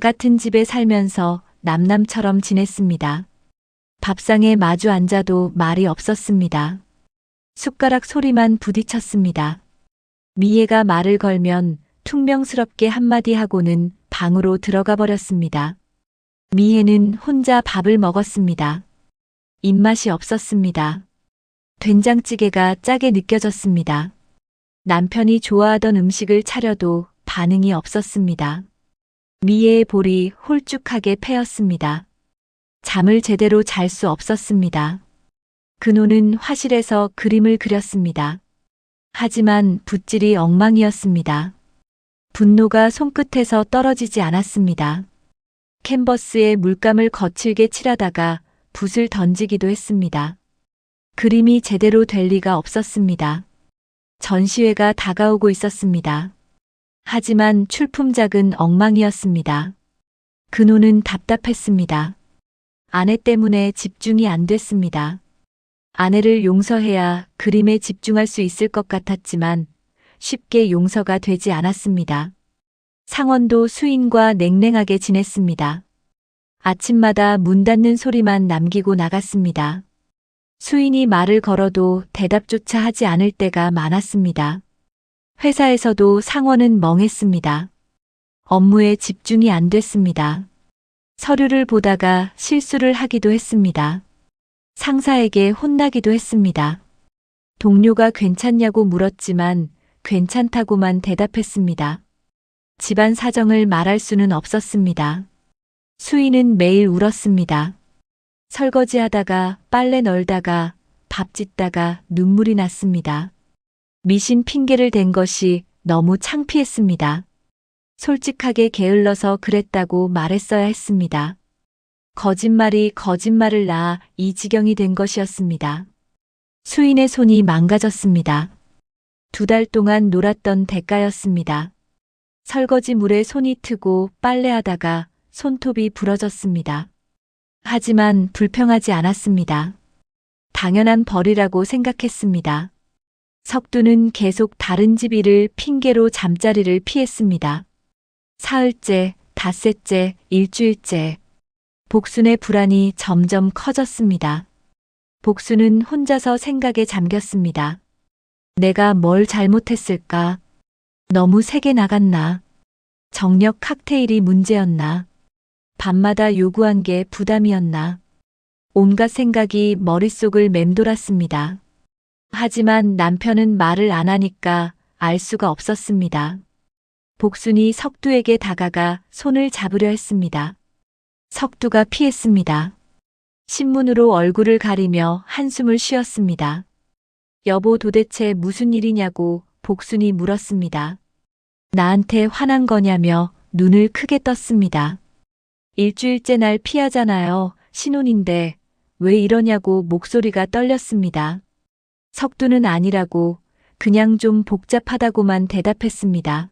같은 집에 살면서 남남처럼 지냈습니다. 밥상에 마주 앉아도 말이 없었습니다. 숟가락 소리만 부딪혔습니다. 미애가 말을 걸면 퉁명스럽게 한마디 하고는 방으로 들어가 버렸습니다. 미애는 혼자 밥을 먹었습니다. 입맛이 없었습니다. 된장찌개가 짜게 느껴졌습니다. 남편이 좋아하던 음식을 차려도 반응이 없었습니다. 미애의 볼이 홀쭉하게 패였습니다. 잠을 제대로 잘 수 없었습니다. 근호는 화실에서 그림을 그렸습니다. 하지만 붓질이 엉망이었습니다. 분노가 손끝에서 떨어지지 않았습니다. 캔버스에 물감을 거칠게 칠하다가 붓을 던지기도 했습니다. 그림이 제대로 될 리가 없었습니다. 전시회가 다가오고 있었습니다. 하지만 출품작은 엉망이었습니다. 근호는 답답했습니다. 아내 때문에 집중이 안 됐습니다. 아내를 용서해야 그림에 집중할 수 있을 것 같았지만 쉽게 용서가 되지 않았습니다. 상원도 수인과 냉랭하게 지냈습니다. 아침마다 문 닫는 소리만 남기고 나갔습니다. 수인이 말을 걸어도 대답조차 하지 않을 때가 많았습니다. 회사에서도 상원은 멍했습니다. 업무에 집중이 안 됐습니다. 서류를 보다가 실수를 하기도 했습니다. 상사에게 혼나기도 했습니다. 동료가 괜찮냐고 물었지만 괜찮다고만 대답했습니다. 집안 사정을 말할 수는 없었습니다. 수인은 매일 울었습니다. 설거지하다가 빨래 널다가 밥 짓다가 눈물이 났습니다. 미신 핑계를 댄 것이 너무 창피했습니다. 솔직하게 게을러서 그랬다고 말했어야 했습니다. 거짓말이 거짓말을 낳아 이 지경이 된 것이었습니다. 수인의 손이 망가졌습니다. 2달 동안 놀았던 대가였습니다. 설거지 물에 손이 트고 빨래하다가 손톱이 부러졌습니다. 하지만 불평하지 않았습니다. 당연한 벌이라고 생각했습니다. 석두는 계속 다른 집 일을 핑계로 잠자리를 피했습니다. 사흘째, 닷새째, 일주일째. 복순의 불안이 점점 커졌습니다. 복순은 혼자서 생각에 잠겼습니다. 내가 뭘 잘못했을까? 너무 세게 나갔나? 정력 칵테일이 문제였나? 밤마다 요구한 게 부담이었나? 온갖 생각이 머릿속을 맴돌았습니다. 하지만 남편은 말을 안 하니까 알 수가 없었습니다. 복순이 석두에게 다가가 손을 잡으려 했습니다. 석두가 피했습니다. 신문으로 얼굴을 가리며 한숨을 쉬었습니다. 여보, 도대체 무슨 일이냐고 복순이 물었습니다. 나한테 화난 거냐며 눈을 크게 떴습니다. 일주일째 날 피하잖아요. 신혼인데 왜 이러냐고 목소리가 떨렸습니다. 석두는 아니라고 그냥 좀 복잡하다고만 대답했습니다.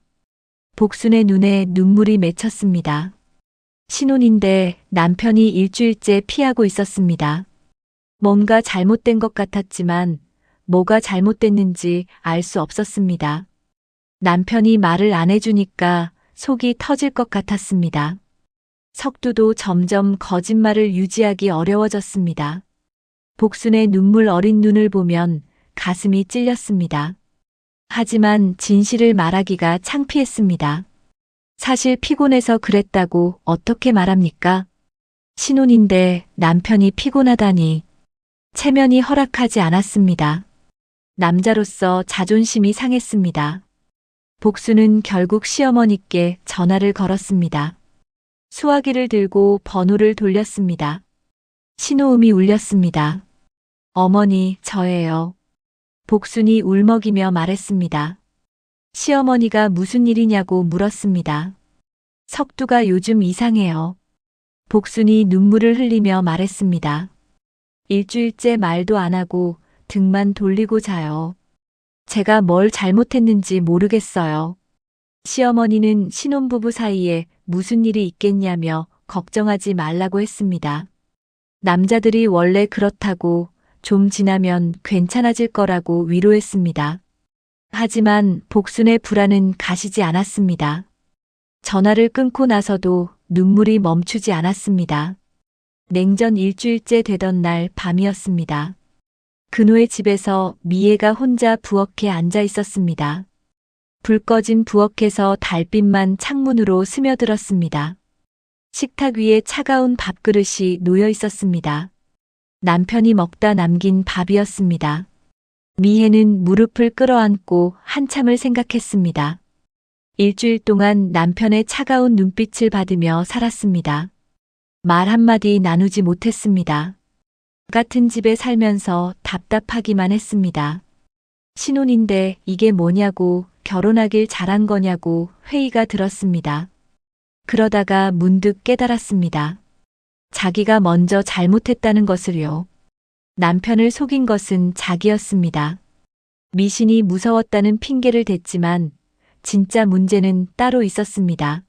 복순의 눈에 눈물이 맺혔습니다. 신혼인데 남편이 일주일째 피하고 있었습니다. 뭔가 잘못된 것 같았지만 뭐가 잘못됐는지 알 수 없었습니다. 남편이 말을 안 해주니까 속이 터질 것 같았습니다. 석두도 점점 거짓말을 유지하기 어려워졌습니다. 복순의 눈물 어린 눈을 보면 가슴이 찔렸습니다. 하지만 진실을 말하기가 창피했습니다. 사실 피곤해서 그랬다고 어떻게 말합니까? 신혼인데 남편이 피곤하다니. 체면이 허락하지 않았습니다. 남자로서 자존심이 상했습니다. 복수는 결국 시어머니께 전화를 걸었습니다. 수화기를 들고 번호를 돌렸습니다. 신호음이 울렸습니다. 어머니, 저예요. 복순이 울먹이며 말했습니다. 시어머니가 무슨 일이냐고 물었습니다. 석두가 요즘 이상해요. 복순이 눈물을 흘리며 말했습니다. 일주일째 말도 안 하고 등만 돌리고 자요. 제가 뭘 잘못했는지 모르겠어요. 시어머니는 신혼부부 사이에 무슨 일이 있겠냐며 걱정하지 말라고 했습니다. 남자들이 원래 그렇다고 좀 지나면 괜찮아질 거라고 위로했습니다. 하지만 복순의 불안은 가시지 않았습니다. 전화를 끊고 나서도 눈물이 멈추지 않았습니다. 냉전 일주일째 되던 날 밤이었습니다. 근호의 집에서 미애가 혼자 부엌에 앉아 있었습니다. 불 꺼진 부엌에서 달빛만 창문으로 스며들었습니다. 식탁 위에 차가운 밥그릇이 놓여 있었습니다. 남편이 먹다 남긴 밥이었습니다. 미혜는 무릎을 끌어안고 한참을 생각했습니다. 일주일 동안 남편의 차가운 눈빛을 받으며 살았습니다. 말 한마디 나누지 못했습니다. 같은 집에 살면서 답답하기만 했습니다. 신혼인데 이게 뭐냐고, 결혼하길 잘한 거냐고 회의가 들었습니다. 그러다가 문득 깨달았습니다. 자기가 먼저 잘못했다는 것을요. 남편을 속인 것은 자기였습니다. 미신이 무서웠다는 핑계를 댔지만 진짜 문제는 따로 있었습니다.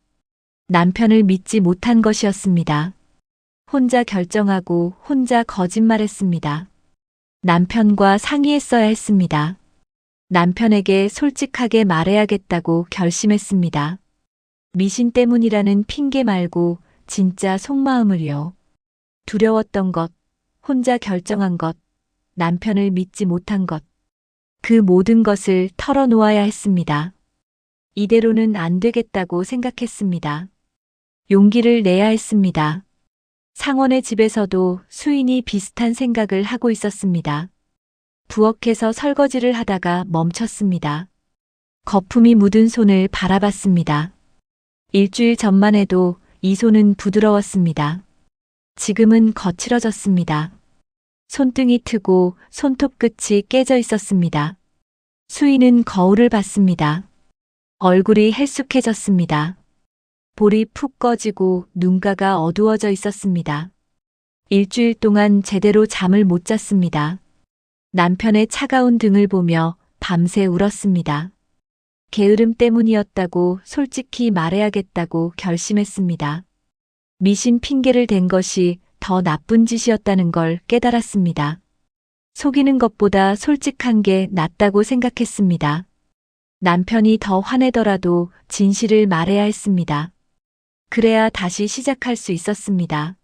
남편을 믿지 못한 것이었습니다. 혼자 결정하고 혼자 거짓말했습니다. 남편과 상의했어야 했습니다. 남편에게 솔직하게 말해야겠다고 결심했습니다. 미신 때문이라는 핑계 말고 진짜 속마음을요. 두려웠던 것, 혼자 결정한 것, 남편을 믿지 못한 것, 그 모든 것을 털어놓아야 했습니다. 이대로는 안 되겠다고 생각했습니다. 용기를 내야 했습니다. 상원의 집에서도 수인이 비슷한 생각을 하고 있었습니다. 부엌에서 설거지를 하다가 멈췄습니다. 거품이 묻은 손을 바라봤습니다. 일주일 전만 해도 이 손은 부드러웠습니다. 지금은 거칠어졌습니다. 손등이 트고 손톱 끝이 깨져 있었습니다. 수인은 거울을 봤습니다. 얼굴이 헬쑥해졌습니다. 볼이 푹 꺼지고 눈가가 어두워져 있었습니다. 일주일 동안 제대로 잠을 못 잤습니다. 남편의 차가운 등을 보며 밤새 울었습니다. 게으름 때문이었다고 솔직히 말해야겠다고 결심했습니다. 미신 핑계를 댄 것이 더 나쁜 짓이었다는 걸 깨달았습니다. 속이는 것보다 솔직한 게 낫다고 생각했습니다. 남편이 더 화내더라도 진실을 말해야 했습니다. 그래야 다시 시작할 수 있었습니다.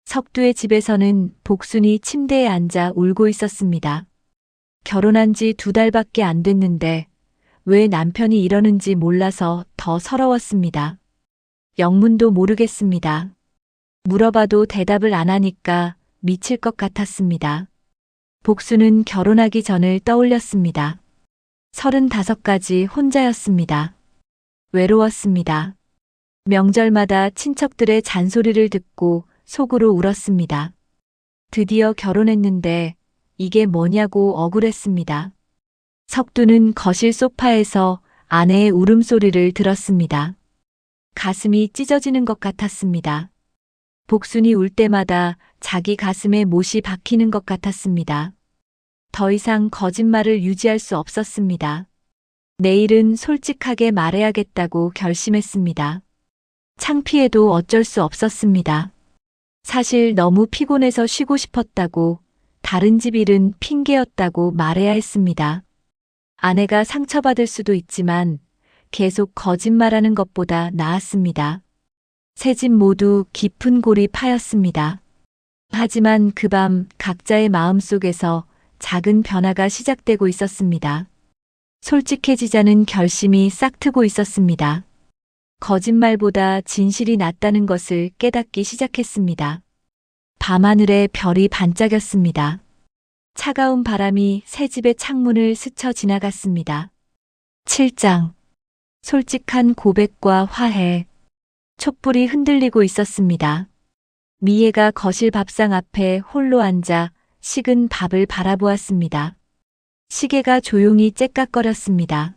석두의 집에서는 복순이 침대에 앉아 울고 있었습니다. 결혼한 지 2달밖에 안 됐는데 왜 남편이 이러는지 몰라서 더 서러웠습니다. 영문도 모르겠습니다. 물어봐도 대답을 안 하니까 미칠 것 같았습니다. 복수는 결혼하기 전을 떠올렸습니다. 35까지 혼자였습니다. 외로웠습니다. 명절마다 친척들의 잔소리를 듣고 속으로 울었습니다. 드디어 결혼했는데 이게 뭐냐고 억울했습니다. 석두는 거실 소파에서 아내의 울음소리를 들었습니다. 가슴이 찢어지는 것 같았습니다. 복순이 울 때마다 자기 가슴에 못이 박히는 것 같았습니다. 더 이상 거짓말을 유지할 수 없었습니다. 내일은 솔직하게 말해야겠다고 결심했습니다. 창피해도 어쩔 수 없었습니다. 사실 너무 피곤해서 쉬고 싶었다고, 다른 집 일은 핑계였다고 말해야 했습니다. 아내가 상처받을 수도 있지만 계속 거짓말하는 것보다 나았습니다. 세 집 모두 깊은 골이 파였습니다. 하지만 그 밤 각자의 마음속에서 작은 변화가 시작되고 있었습니다. 솔직해지자는 결심이 싹트고 있었습니다. 거짓말보다 진실이 낫다는 것을 깨닫기 시작했습니다. 밤하늘에 별이 반짝였습니다. 차가운 바람이 새 집의 창문을 스쳐 지나갔습니다. 7장. 솔직한 고백과 화해. 촛불이 흔들리고 있었습니다. 미애가 거실 밥상 앞에 홀로 앉아 식은 밥을 바라보았습니다. 시계가 조용히 째깍거렸습니다.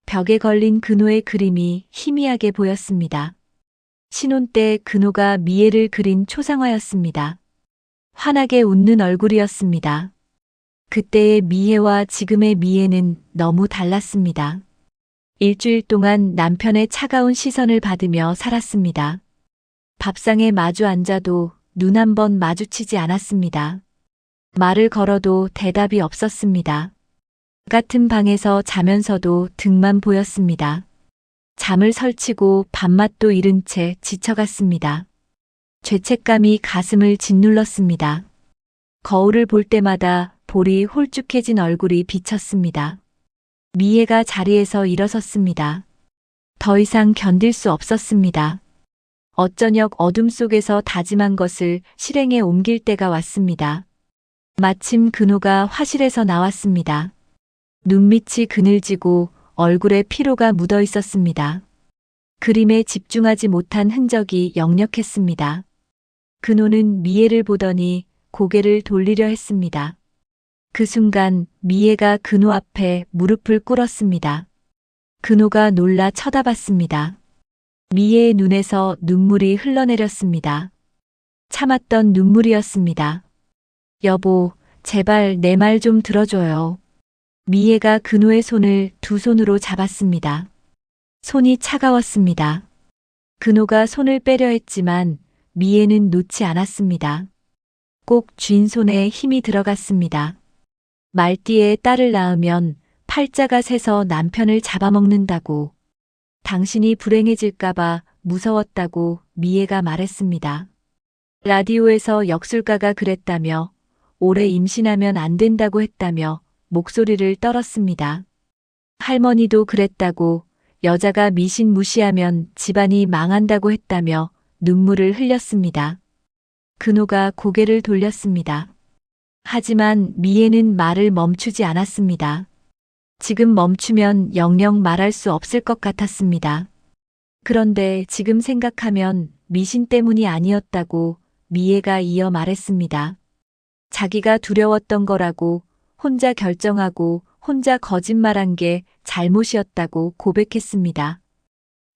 벽에 걸린 근호의 그림이 희미하게 보였습니다. 신혼 때 근호가 미애를 그린 초상화였습니다. 환하게 웃는 얼굴이었습니다. 그때의 미애와 지금의 미애는 너무 달랐습니다. 일주일 동안 남편의 차가운 시선을 받으며 살았습니다. 밥상에 마주 앉아도 눈 한 번 마주치지 않았습니다. 말을 걸어도 대답이 없었습니다. 같은 방에서 자면서도 등만 보였습니다. 잠을 설치고 밥맛도 잃은 채 지쳐갔습니다. 죄책감이 가슴을 짓눌렀습니다. 거울을 볼 때마다 볼이 홀쭉해진 얼굴이 비쳤습니다. 미애가 자리에서 일어섰습니다. 더 이상 견딜 수 없었습니다. 어쩌녁 어둠 속에서 다짐한 것을 실행에 옮길 때가 왔습니다. 마침 근호가 화실에서 나왔습니다. 눈밑이 그늘지고 얼굴에 피로가 묻어 있었습니다. 그림에 집중하지 못한 흔적이 역력했습니다. 근호는 미애를 보더니 고개를 돌리려 했습니다. 그 순간 미애가 근호 앞에 무릎을 꿇었습니다. 근호가 놀라 쳐다봤습니다. 미애의 눈에서 눈물이 흘러내렸습니다. 참았던 눈물이었습니다. 여보, 제발 내 말 좀 들어줘요. 미애가 근호의 손을 두 손으로 잡았습니다. 손이 차가웠습니다. 근호가 손을 빼려 했지만 미애는 놓지 않았습니다. 꼭 쥔 손에 힘이 들어갔습니다. 말띠에 딸을 낳으면 팔자가 새서 남편을 잡아먹는다고. 당신이 불행해질까봐 무서웠다고 미애가 말했습니다. 라디오에서 역술가가 그랬다며 오래 임신하면 안 된다고 했다며 목소리를 떨었습니다. 할머니도 그랬다고 여자가 미신 무시하면 집안이 망한다고 했다며 눈물을 흘렸습니다. 근호가 고개를 돌렸습니다. 하지만 미애는 말을 멈추지 않았습니다. 지금 멈추면 영영 말할 수 없을 것 같았습니다. 그런데 지금 생각하면 미신 때문이 아니었다고 미애가 이어 말했습니다. 자기가 두려웠던 거라고 혼자 결정하고 혼자 거짓말한 게 잘못이었다고 고백했습니다.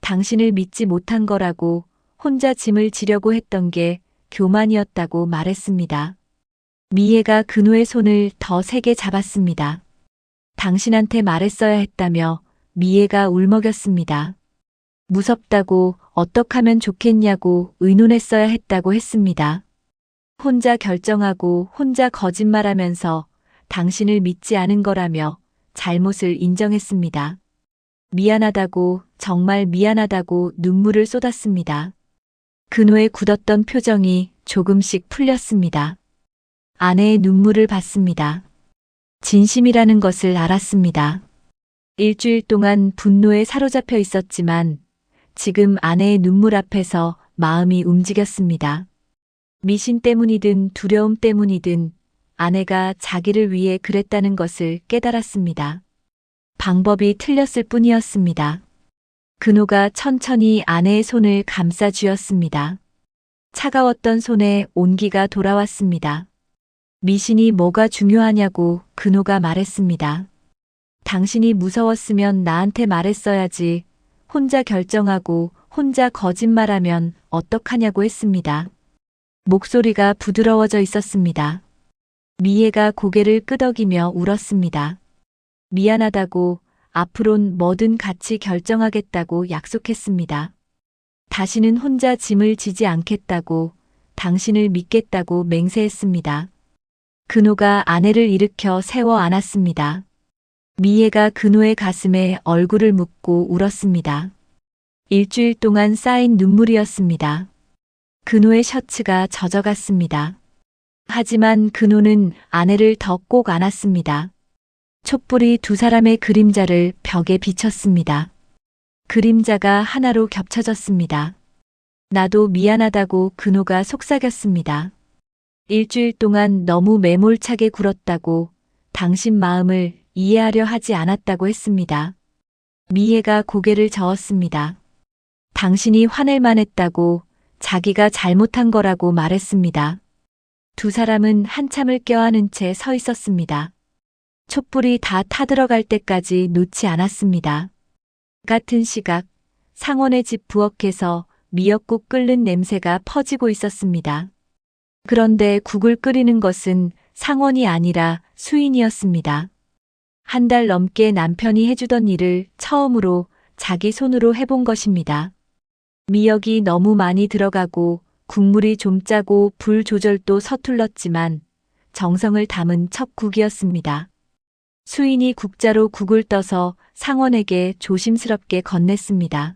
당신을 믿지 못한 거라고 혼자 짐을 지려고 했던 게 교만이었다고 말했습니다. 미애가 근호의 손을 더 세게 잡았습니다. 당신한테 말했어야 했다며 미애가 울먹였습니다. 무섭다고 어떡하면 좋겠냐고 의논했어야 했다고 했습니다. 혼자 결정하고 혼자 거짓말하면서 당신을 믿지 않은 거라며 잘못을 인정했습니다. 미안하다고, 정말 미안하다고 눈물을 쏟았습니다. 근호의 굳었던 표정이 조금씩 풀렸습니다. 아내의 눈물을 봤습니다. 진심이라는 것을 알았습니다. 일주일 동안 분노에 사로잡혀 있었지만 지금 아내의 눈물 앞에서 마음이 움직였습니다. 미신 때문이든 두려움 때문이든 아내가 자기를 위해 그랬다는 것을 깨달았습니다. 방법이 틀렸을 뿐이었습니다. 근호가 천천히 아내의 손을 감싸 쥐었습니다. 차가웠던 손에 온기가 돌아왔습니다. 미신이 뭐가 중요하냐고 근호가 말했습니다. 당신이 무서웠으면 나한테 말했어야지. 혼자 결정하고 혼자 거짓말하면 어떡하냐고 했습니다. 목소리가 부드러워져 있었습니다. 미애가 고개를 끄덕이며 울었습니다. 미안하다고, 앞으론 뭐든 같이 결정하겠다고 약속했습니다. 다시는 혼자 짐을 지지 않겠다고, 당신을 믿겠다고 맹세했습니다. 근호가 아내를 일으켜 세워 안았습니다. 미애가 근호의 가슴에 얼굴을 묻고 울었습니다. 일주일 동안 쌓인 눈물이었습니다. 근호의 셔츠가 젖어갔습니다. 하지만 근호는 아내를 더 꼭 안았습니다. 촛불이 두 사람의 그림자를 벽에 비쳤습니다. 그림자가 하나로 겹쳐졌습니다. 나도 미안하다고 근호가 속삭였습니다. 일주일 동안 너무 매몰차게 굴었다고, 당신 마음을 이해하려 하지 않았다고 했습니다. 미애가 고개를 저었습니다. 당신이 화낼 만했다고, 자기가 잘못한 거라고 말했습니다. 두 사람은 한참을 껴안은 채 서 있었습니다. 촛불이 다 타들어갈 때까지 놓지 않았습니다. 같은 시각, 상원의 집 부엌에서 미역국 끓는 냄새가 퍼지고 있었습니다. 그런데 국을 끓이는 것은 상원이 아니라 수인이었습니다. 한 달 넘게 남편이 해주던 일을 처음으로 자기 손으로 해본 것입니다. 미역이 너무 많이 들어가고 국물이 좀 짜고 불 조절도 서툴렀지만 정성을 담은 첫 국이었습니다. 수인이 국자로 국을 떠서 상원에게 조심스럽게 건넸습니다.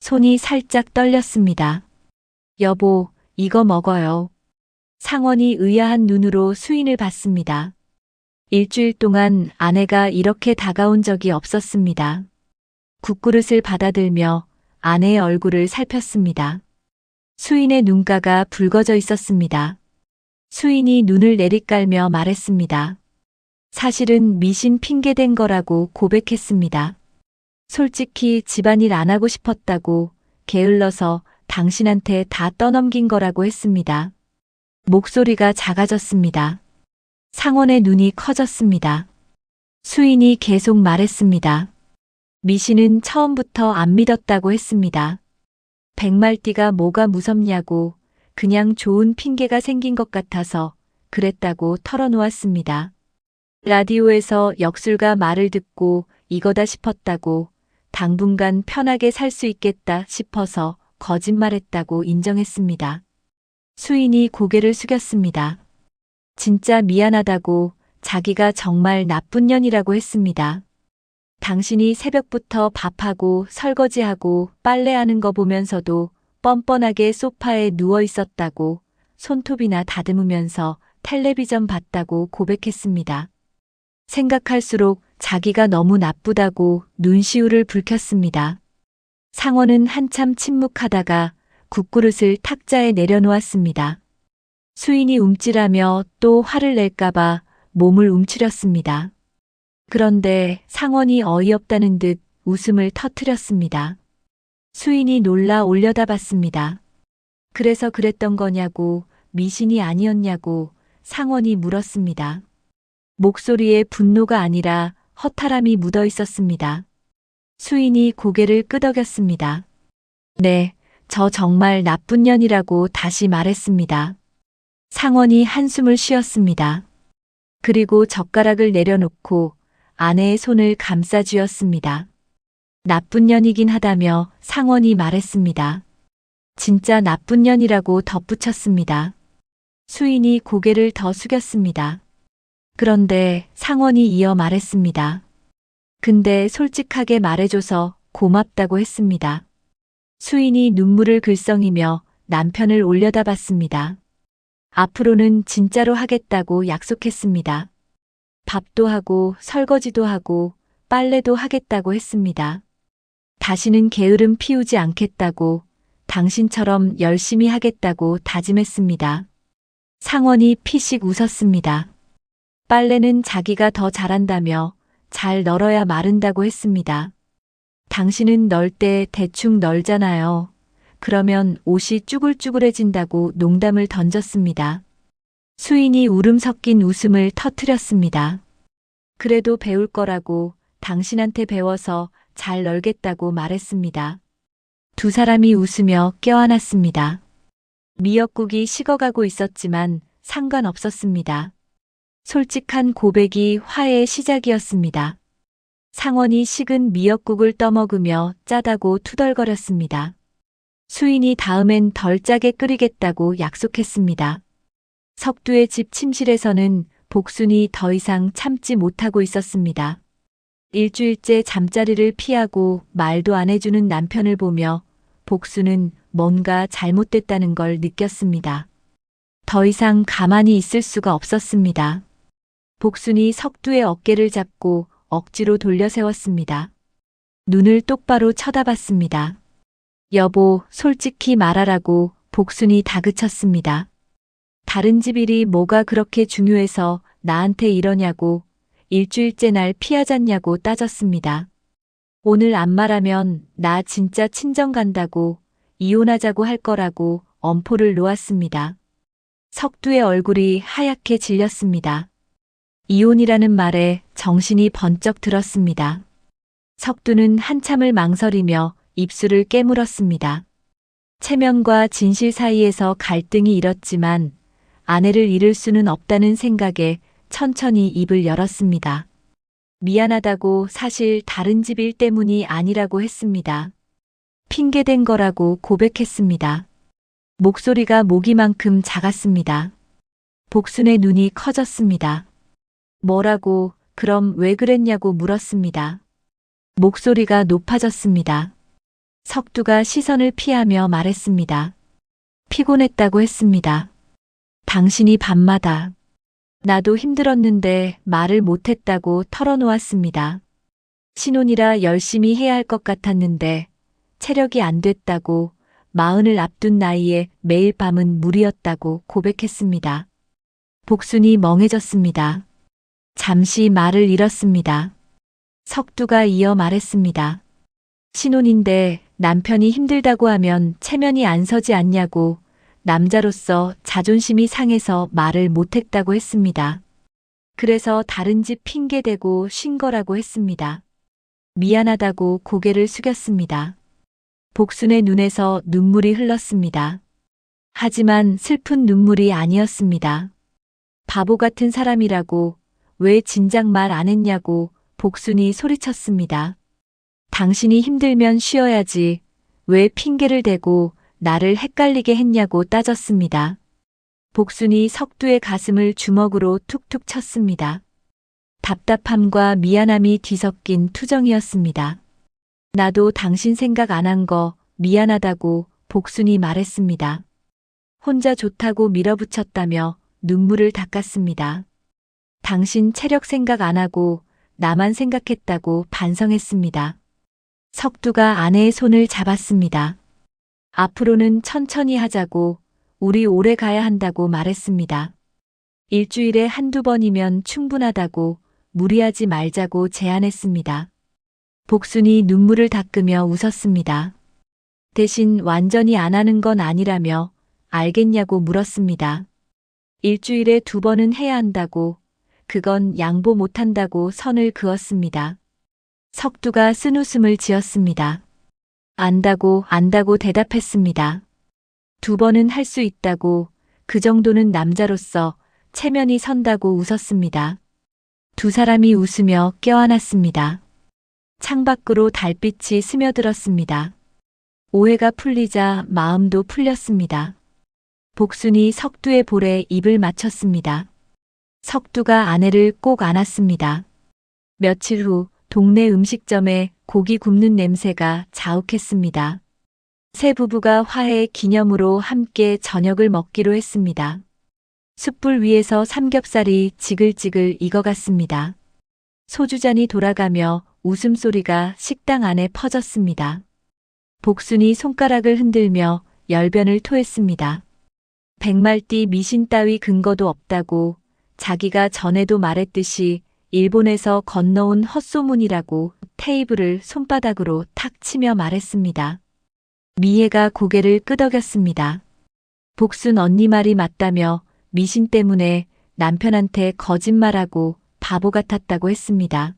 손이 살짝 떨렸습니다. 여보, 이거 먹어요. 상원이 의아한 눈으로 수인을 봤습니다. 일주일 동안 아내가 이렇게 다가온 적이 없었습니다. 국그릇을 받아들며 아내의 얼굴을 살폈습니다. 수인의 눈가가 붉어져 있었습니다. 수인이 눈을 내리깔며 말했습니다. 사실은 미신 핑계댄 거라고 고백했습니다. 솔직히 집안일 안 하고 싶었다고 게을러서 당신한테 다 떠넘긴 거라고 했습니다. 목소리가 작아졌습니다. 상원의 눈이 커졌습니다. 수인이 계속 말했습니다. 미신은 처음부터 안 믿었다고 했습니다. 백말띠가 뭐가 무섭냐고 그냥 좋은 핑계가 생긴 것 같아서 그랬다고 털어놓았습니다. 라디오에서 역술가 말을 듣고 이거다 싶었다고 당분간 편하게 살 수 있겠다 싶어서 거짓말했다고 인정했습니다. 수인이 고개를 숙였습니다. 진짜 미안하다고 자기가 정말 나쁜 년이라고 했습니다. 당신이 새벽부터 밥하고 설거지하고 빨래하는 거 보면서도 뻔뻔하게 소파에 누워 있었다고 손톱이나 다듬으면서 텔레비전 봤다고 고백했습니다. 생각할수록 자기가 너무 나쁘다고 눈시울을 붉혔습니다. 상원은 한참 침묵하다가 국그릇을 탁자에 내려놓았습니다. 수인이 움찔하며 또 화를 낼까봐 몸을 움츠렸습니다. 그런데 상원이 어이없다는 듯 웃음을 터뜨렸습니다. 수인이 놀라 올려다봤습니다. 그래서 그랬던 거냐고, 미신이 아니었냐고 상원이 물었습니다. 목소리에 분노가 아니라 허탈함이 묻어 있었습니다. 수인이 고개를 끄덕였습니다. 네, 저 정말 나쁜 년이라고 다시 말했습니다. 상원이 한숨을 쉬었습니다. 그리고 젓가락을 내려놓고 아내의 손을 감싸 쥐었습니다. 나쁜 년이긴 하다며 상원이 말했습니다. 진짜 나쁜 년이라고 덧붙였습니다. 수인이 고개를 더 숙였습니다. 그런데 상원이 이어 말했습니다. 근데 솔직하게 말해줘서 고맙다고 했습니다. 수인이 눈물을 글썽이며 남편을 올려다봤습니다. 앞으로는 진짜로 하겠다고 약속했습니다. 밥도 하고 설거지도 하고 빨래도 하겠다고 했습니다. 다시는 게으름 피우지 않겠다고 당신처럼 열심히 하겠다고 다짐했습니다. 상원이 피식 웃었습니다. 빨래는 자기가 더 잘한다며 잘 널어야 마른다고 했습니다. 당신은 널 때 대충 널잖아요. 그러면 옷이 쭈글쭈글해진다고 농담을 던졌습니다. 수인이 울음 섞인 웃음을 터뜨렸습니다. 그래도 배울 거라고 당신한테 배워서 잘 널겠다고 말했습니다. 두 사람이 웃으며 껴안았습니다. 미역국이 식어가고 있었지만 상관없었습니다. 솔직한 고백이 화해의 시작이었습니다. 상원이 식은 미역국을 떠먹으며 짜다고 투덜거렸습니다. 수인이 다음엔 덜 짜게 끓이겠다고 약속했습니다. 석두의 집 침실에서는 복순이 더 이상 참지 못하고 있었습니다. 일주일째 잠자리를 피하고 말도 안 해주는 남편을 보며 복순은 뭔가 잘못됐다는 걸 느꼈습니다. 더 이상 가만히 있을 수가 없었습니다. 복순이 석두의 어깨를 잡고 억지로 돌려 세웠습니다. 눈을 똑바로 쳐다봤습니다. 여보, 솔직히 말하라고 복순이 다그쳤습니다. 다른 집 일이 뭐가 그렇게 중요해서 나한테 이러냐고 일주일째 날 피하잖냐고 따졌습니다. 오늘 안 말하면 나 진짜 친정 간다고 이혼하자고 할 거라고 엄포를 놓았습니다. 석두의 얼굴이 하얗게 질렸습니다. 이혼이라는 말에 정신이 번쩍 들었습니다. 석두는 한참을 망설이며 입술을 깨물었습니다. 체면과 진실 사이에서 갈등이 일었지만 아내를 잃을 수는 없다는 생각에 천천히 입을 열었습니다. 미안하다고 사실 다른 집 일 때문이 아니라고 했습니다. 핑계댄 거라고 고백했습니다. 목소리가 모기만큼 작았습니다. 복순의 눈이 커졌습니다. 뭐라고, 그럼 왜 그랬냐고 물었습니다. 목소리가 높아졌습니다. 석두가 시선을 피하며 말했습니다. 피곤했다고 했습니다. 당신이 밤마다. 나도 힘들었는데 말을 못했다고 털어놓았습니다. 신혼이라 열심히 해야 할 것 같았는데 체력이 안 됐다고 마흔을 앞둔 나이에 매일 밤은 무리였다고 고백했습니다. 복순이 멍해졌습니다. 잠시 말을 잃었습니다. 석두가 이어 말했습니다. 신혼인데 남편이 힘들다고 하면 체면이 안 서지 않냐고 남자로서 자존심이 상해서 말을 못했다고 했습니다. 그래서 다른 집 핑계대고 쉰 거라고 했습니다. 미안하다고 고개를 숙였습니다. 복순의 눈에서 눈물이 흘렀습니다. 하지만 슬픈 눈물이 아니었습니다. 바보 같은 사람이라고 왜 진작 말 안 했냐고 복순이 소리쳤습니다. 당신이 힘들면 쉬어야지 왜 핑계를 대고 나를 헷갈리게 했냐고 따졌습니다. 복순이 석두의 가슴을 주먹으로 툭툭 쳤습니다. 답답함과 미안함이 뒤섞인 투정이었습니다. 나도 당신 생각 안 한 거 미안하다고 복순이 말했습니다. 혼자 좋다고 밀어붙였다며 눈물을 닦았습니다. 당신 체력 생각 안 하고 나만 생각했다고 반성했습니다. 석두가 아내의 손을 잡았습니다. 앞으로는 천천히 하자고 우리 오래 가야 한다고 말했습니다. 일주일에 한두 번이면 충분하다고 무리하지 말자고 제안했습니다. 복순이 눈물을 닦으며 웃었습니다. 대신 완전히 안 하는 건 아니라며 알겠냐고 물었습니다. 일주일에 2번은 해야 한다고, 그건 양보 못한다고 선을 그었습니다. 석두가 쓴웃음을 지었습니다. 안다고 대답했습니다. 2번은 할 수 있다고, 그 정도는 남자로서 체면이 선다고 웃었습니다. 두 사람이 웃으며 껴안았습니다. 창밖으로 달빛이 스며들었습니다. 오해가 풀리자 마음도 풀렸습니다. 복순이 석두의 볼에 입을 맞췄습니다. 석두가 아내를 꼭 안았습니다. 며칠 후 동네 음식점에 고기 굽는 냄새가 자욱했습니다. 세 부부가 화해 기념으로 함께 저녁을 먹기로 했습니다. 숯불 위에서 삼겹살이 지글지글 익어갔습니다. 소주잔이 돌아가며 웃음소리가 식당 안에 퍼졌습니다. 복순이 손가락을 흔들며 열변을 토했습니다. 백말띠 미신 따위 근거도 없다고 자기가 전에도 말했듯이 일본에서 건너온 헛소문이라고 테이블을 손바닥으로 탁 치며 말했습니다. 미애가 고개를 끄덕였습니다. 복순 언니 말이 맞다며 미신 때문에 남편한테 거짓말하고 바보 같았다고 했습니다.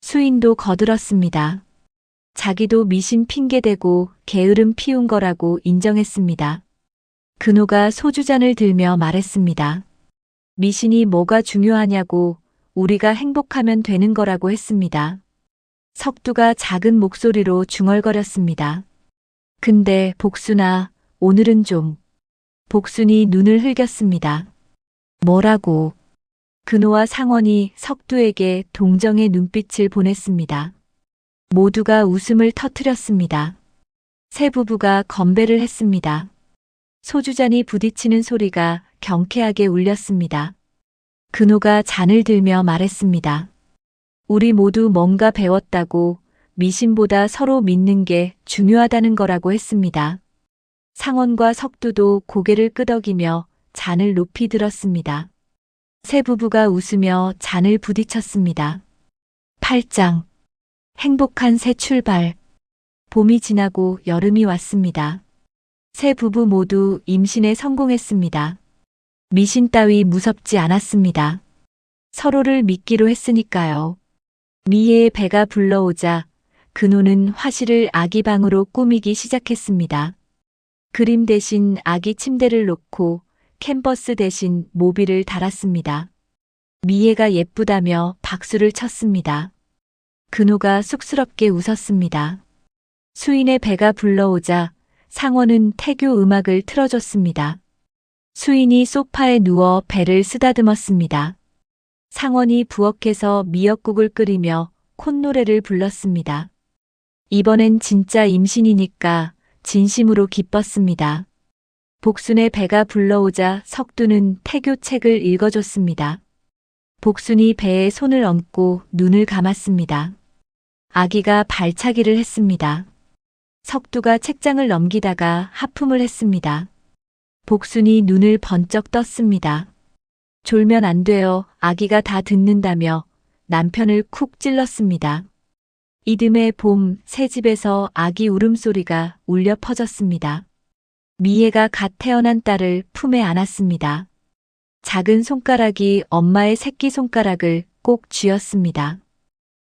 수인도 거들었습니다. 자기도 미신 핑계대고 게으름 피운 거라고 인정했습니다. 근호가 소주잔을 들며 말했습니다. 미신이 뭐가 중요하냐고 우리가 행복하면 되는 거라고 했습니다. 석두가 작은 목소리로 중얼거렸습니다. 근데 복순아, 오늘은 좀. 복순이 눈을 흘겼습니다. 뭐라고? 근호와 상원이 석두에게 동정의 눈빛을 보냈습니다. 모두가 웃음을 터뜨렸습니다. 세 부부가 건배를 했습니다. 소주잔이 부딪히는 소리가 경쾌하게 울렸습니다. 근호가 잔을 들며 말했습니다. 우리 모두 뭔가 배웠다고 미신보다 서로 믿는 게 중요하다는 거라고 했습니다. 상원과 석두도 고개를 끄덕이며 잔을 높이 들었습니다. 세 부부가 웃으며 잔을 부딪혔습니다. 8장. 행복한 새 출발. 봄이 지나고 여름이 왔습니다. 세 부부 모두 임신에 성공했습니다. 미신 따위 무섭지 않았습니다. 서로를 믿기로 했으니까요. 미애의 배가 불러오자 근호는 화실을 아기 방으로 꾸미기 시작했습니다. 그림 대신 아기 침대를 놓고 캔버스 대신 모비를 달았습니다. 미애가 예쁘다며 박수를 쳤습니다. 근호가 쑥스럽게 웃었습니다. 수인의 배가 불러오자 상원은 태교 음악을 틀어줬습니다. 수인이 소파에 누워 배를 쓰다듬었습니다. 상원이 부엌에서 미역국을 끓이며 콧노래를 불렀습니다. 이번엔 진짜 임신이니까 진심으로 기뻤습니다. 복순의 배가 불러오자 석두는 태교 책을 읽어줬습니다. 복순이 배에 손을 얹고 눈을 감았습니다. 아기가 발차기를 했습니다. 석두가 책장을 넘기다가 하품을 했습니다. 복순이 눈을 번쩍 떴습니다. 졸면 안 돼요. 아기가 다 듣는다며 남편을 쿡 찔렀습니다. 이듬해 봄 새 집에서 아기 울음소리가 울려 퍼졌습니다. 미애가 갓 태어난 딸을 품에 안았습니다. 작은 손가락이 엄마의 새끼손가락을 꼭 쥐었습니다.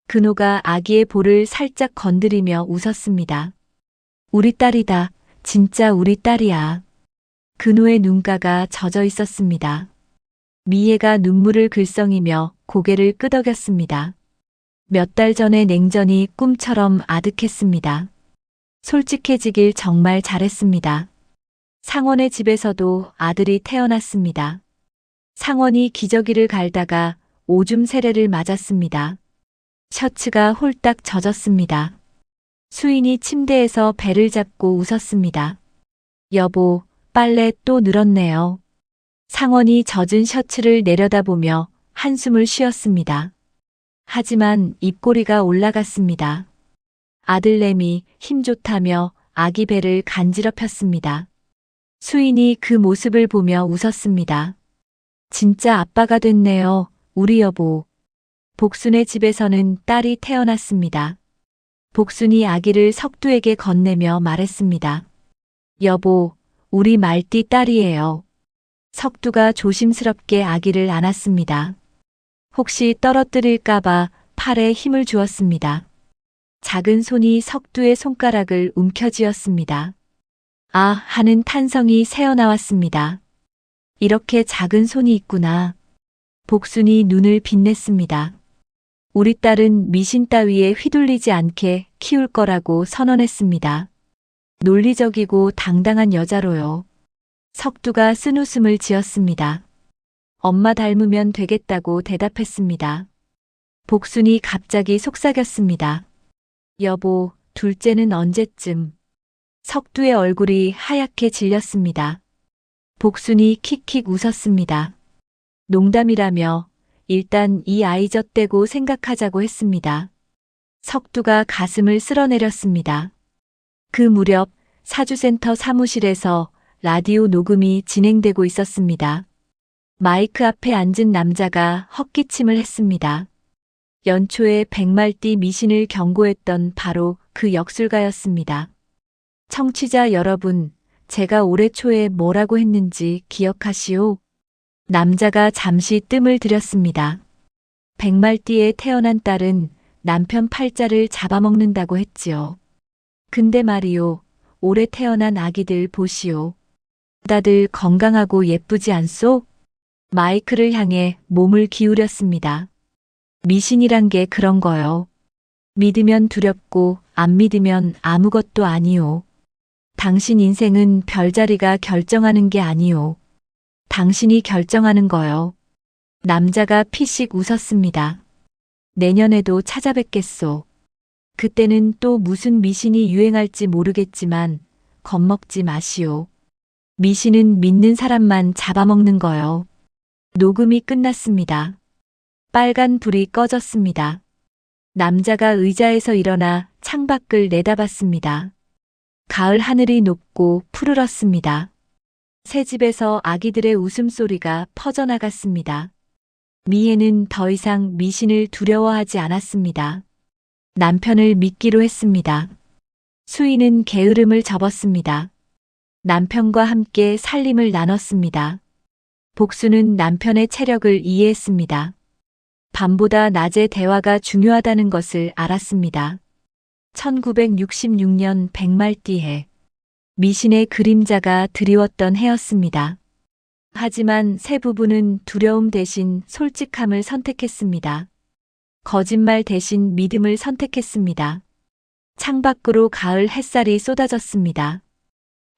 근호가 아기의 볼을 살짝 건드리며 웃었습니다. 우리 딸이다. 진짜 우리 딸이야. 근호의 눈가가 젖어 있었습니다. 미애가 눈물을 글썽이며 고개를 끄덕였습니다. 몇 달 전의 냉전이 꿈처럼 아득했습니다. 솔직해지길 정말 잘했습니다. 상원의 집에서도 아들이 태어났습니다. 상원이 기저귀를 갈다가 오줌 세례를 맞았습니다. 셔츠가 홀딱 젖었습니다. 수인이 침대에서 배를 잡고 웃었습니다. 여보, 빨래 또 늘었네요. 상원이 젖은 셔츠를 내려다보며 한숨을 쉬었습니다. 하지만 입꼬리가 올라갔습니다. 아들내미 힘 좋다며 아기 배를 간지럽혔습니다. 수인이 그 모습을 보며 웃었습니다. 진짜 아빠가 됐네요, 우리 여보. 복순의 집에서는 딸이 태어났습니다. 복순이 아기를 석두에게 건네며 말했습니다. 여보, 우리 말띠 딸이에요. 석두가 조심스럽게 아기를 안았습니다. 혹시 떨어뜨릴까봐 팔에 힘을 주었습니다. 작은 손이 석두의 손가락을 움켜쥐었습니다. 아 하는 탄성이 새어나왔습니다. 이렇게 작은 손이 있구나. 복순이 눈을 빛냈습니다. 우리 딸은 미신 따위에 휘둘리지 않게 키울 거라고 선언했습니다. 논리적이고 당당한 여자로요. 석두가 쓴웃음을 지었습니다. 엄마 닮으면 되겠다고 대답했습니다. 복순이 갑자기 속삭였습니다. 여보, 둘째는 언제쯤? 석두의 얼굴이 하얗게 질렸습니다. 복순이 킥킥 웃었습니다. 농담이라며 일단 이 아이 젖대고 생각하자고 했습니다. 석두가 가슴을 쓸어내렸습니다. 그 무렵 사주센터 사무실에서 라디오 녹음이 진행되고 있었습니다. 마이크 앞에 앉은 남자가 헛기침을 했습니다. 연초에 백말띠 미신을 경고했던 바로 그 역술가였습니다. 청취자 여러분, 제가 올해 초에 뭐라고 했는지 기억하시오? 남자가 잠시 뜸을 들였습니다. 백말띠에 태어난 딸은 남편 팔자를 잡아먹는다고 했지요. 근데 말이요, 올해 태어난 아기들 보시오. 다들 건강하고 예쁘지 않소? 마이크를 향해 몸을 기울였습니다. 미신이란 게 그런 거요. 믿으면 두렵고 안 믿으면 아무것도 아니오. 당신 인생은 별자리가 결정하는 게 아니오. 당신이 결정하는 거요. 남자가 피식 웃었습니다. 내년에도 찾아뵙겠소. 그때는 또 무슨 미신이 유행할지 모르겠지만 겁먹지 마시오. 미신은 믿는 사람만 잡아먹는 거요. 녹음이 끝났습니다. 빨간 불이 꺼졌습니다. 남자가 의자에서 일어나 창밖을 내다봤습니다. 가을 하늘이 높고 푸르렀습니다. 새 집에서 아기들의 웃음소리가 퍼져나갔습니다. 미애는 더 이상 미신을 두려워하지 않았습니다. 남편을 믿기로 했습니다. 수인은 게으름을 접었습니다. 남편과 함께 살림을 나눴습니다. 복수는 남편의 체력을 이해했습니다. 밤보다 낮의 대화가 중요하다는 것을 알았습니다. 1966년 백말띠해. 미신의 그림자가 드리웠던 해였습니다. 하지만 새 부부는 두려움 대신 솔직함을 선택했습니다. 거짓말 대신 믿음을 선택했습니다. 창밖으로 가을 햇살이 쏟아졌습니다.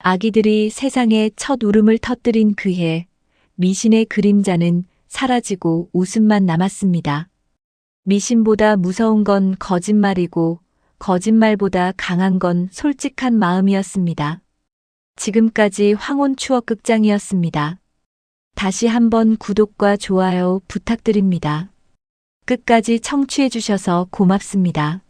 아기들이 세상에 첫 울음을 터뜨린 그해, 미신의 그림자는 사라지고 웃음만 남았습니다. 미신보다 무서운 건 거짓말이고 거짓말보다 강한 건 솔직한 마음이었습니다. 지금까지 황혼 추억 극장이었습니다. 다시 한번 구독과 좋아요 부탁드립니다. 끝까지 청취해 주셔서 고맙습니다.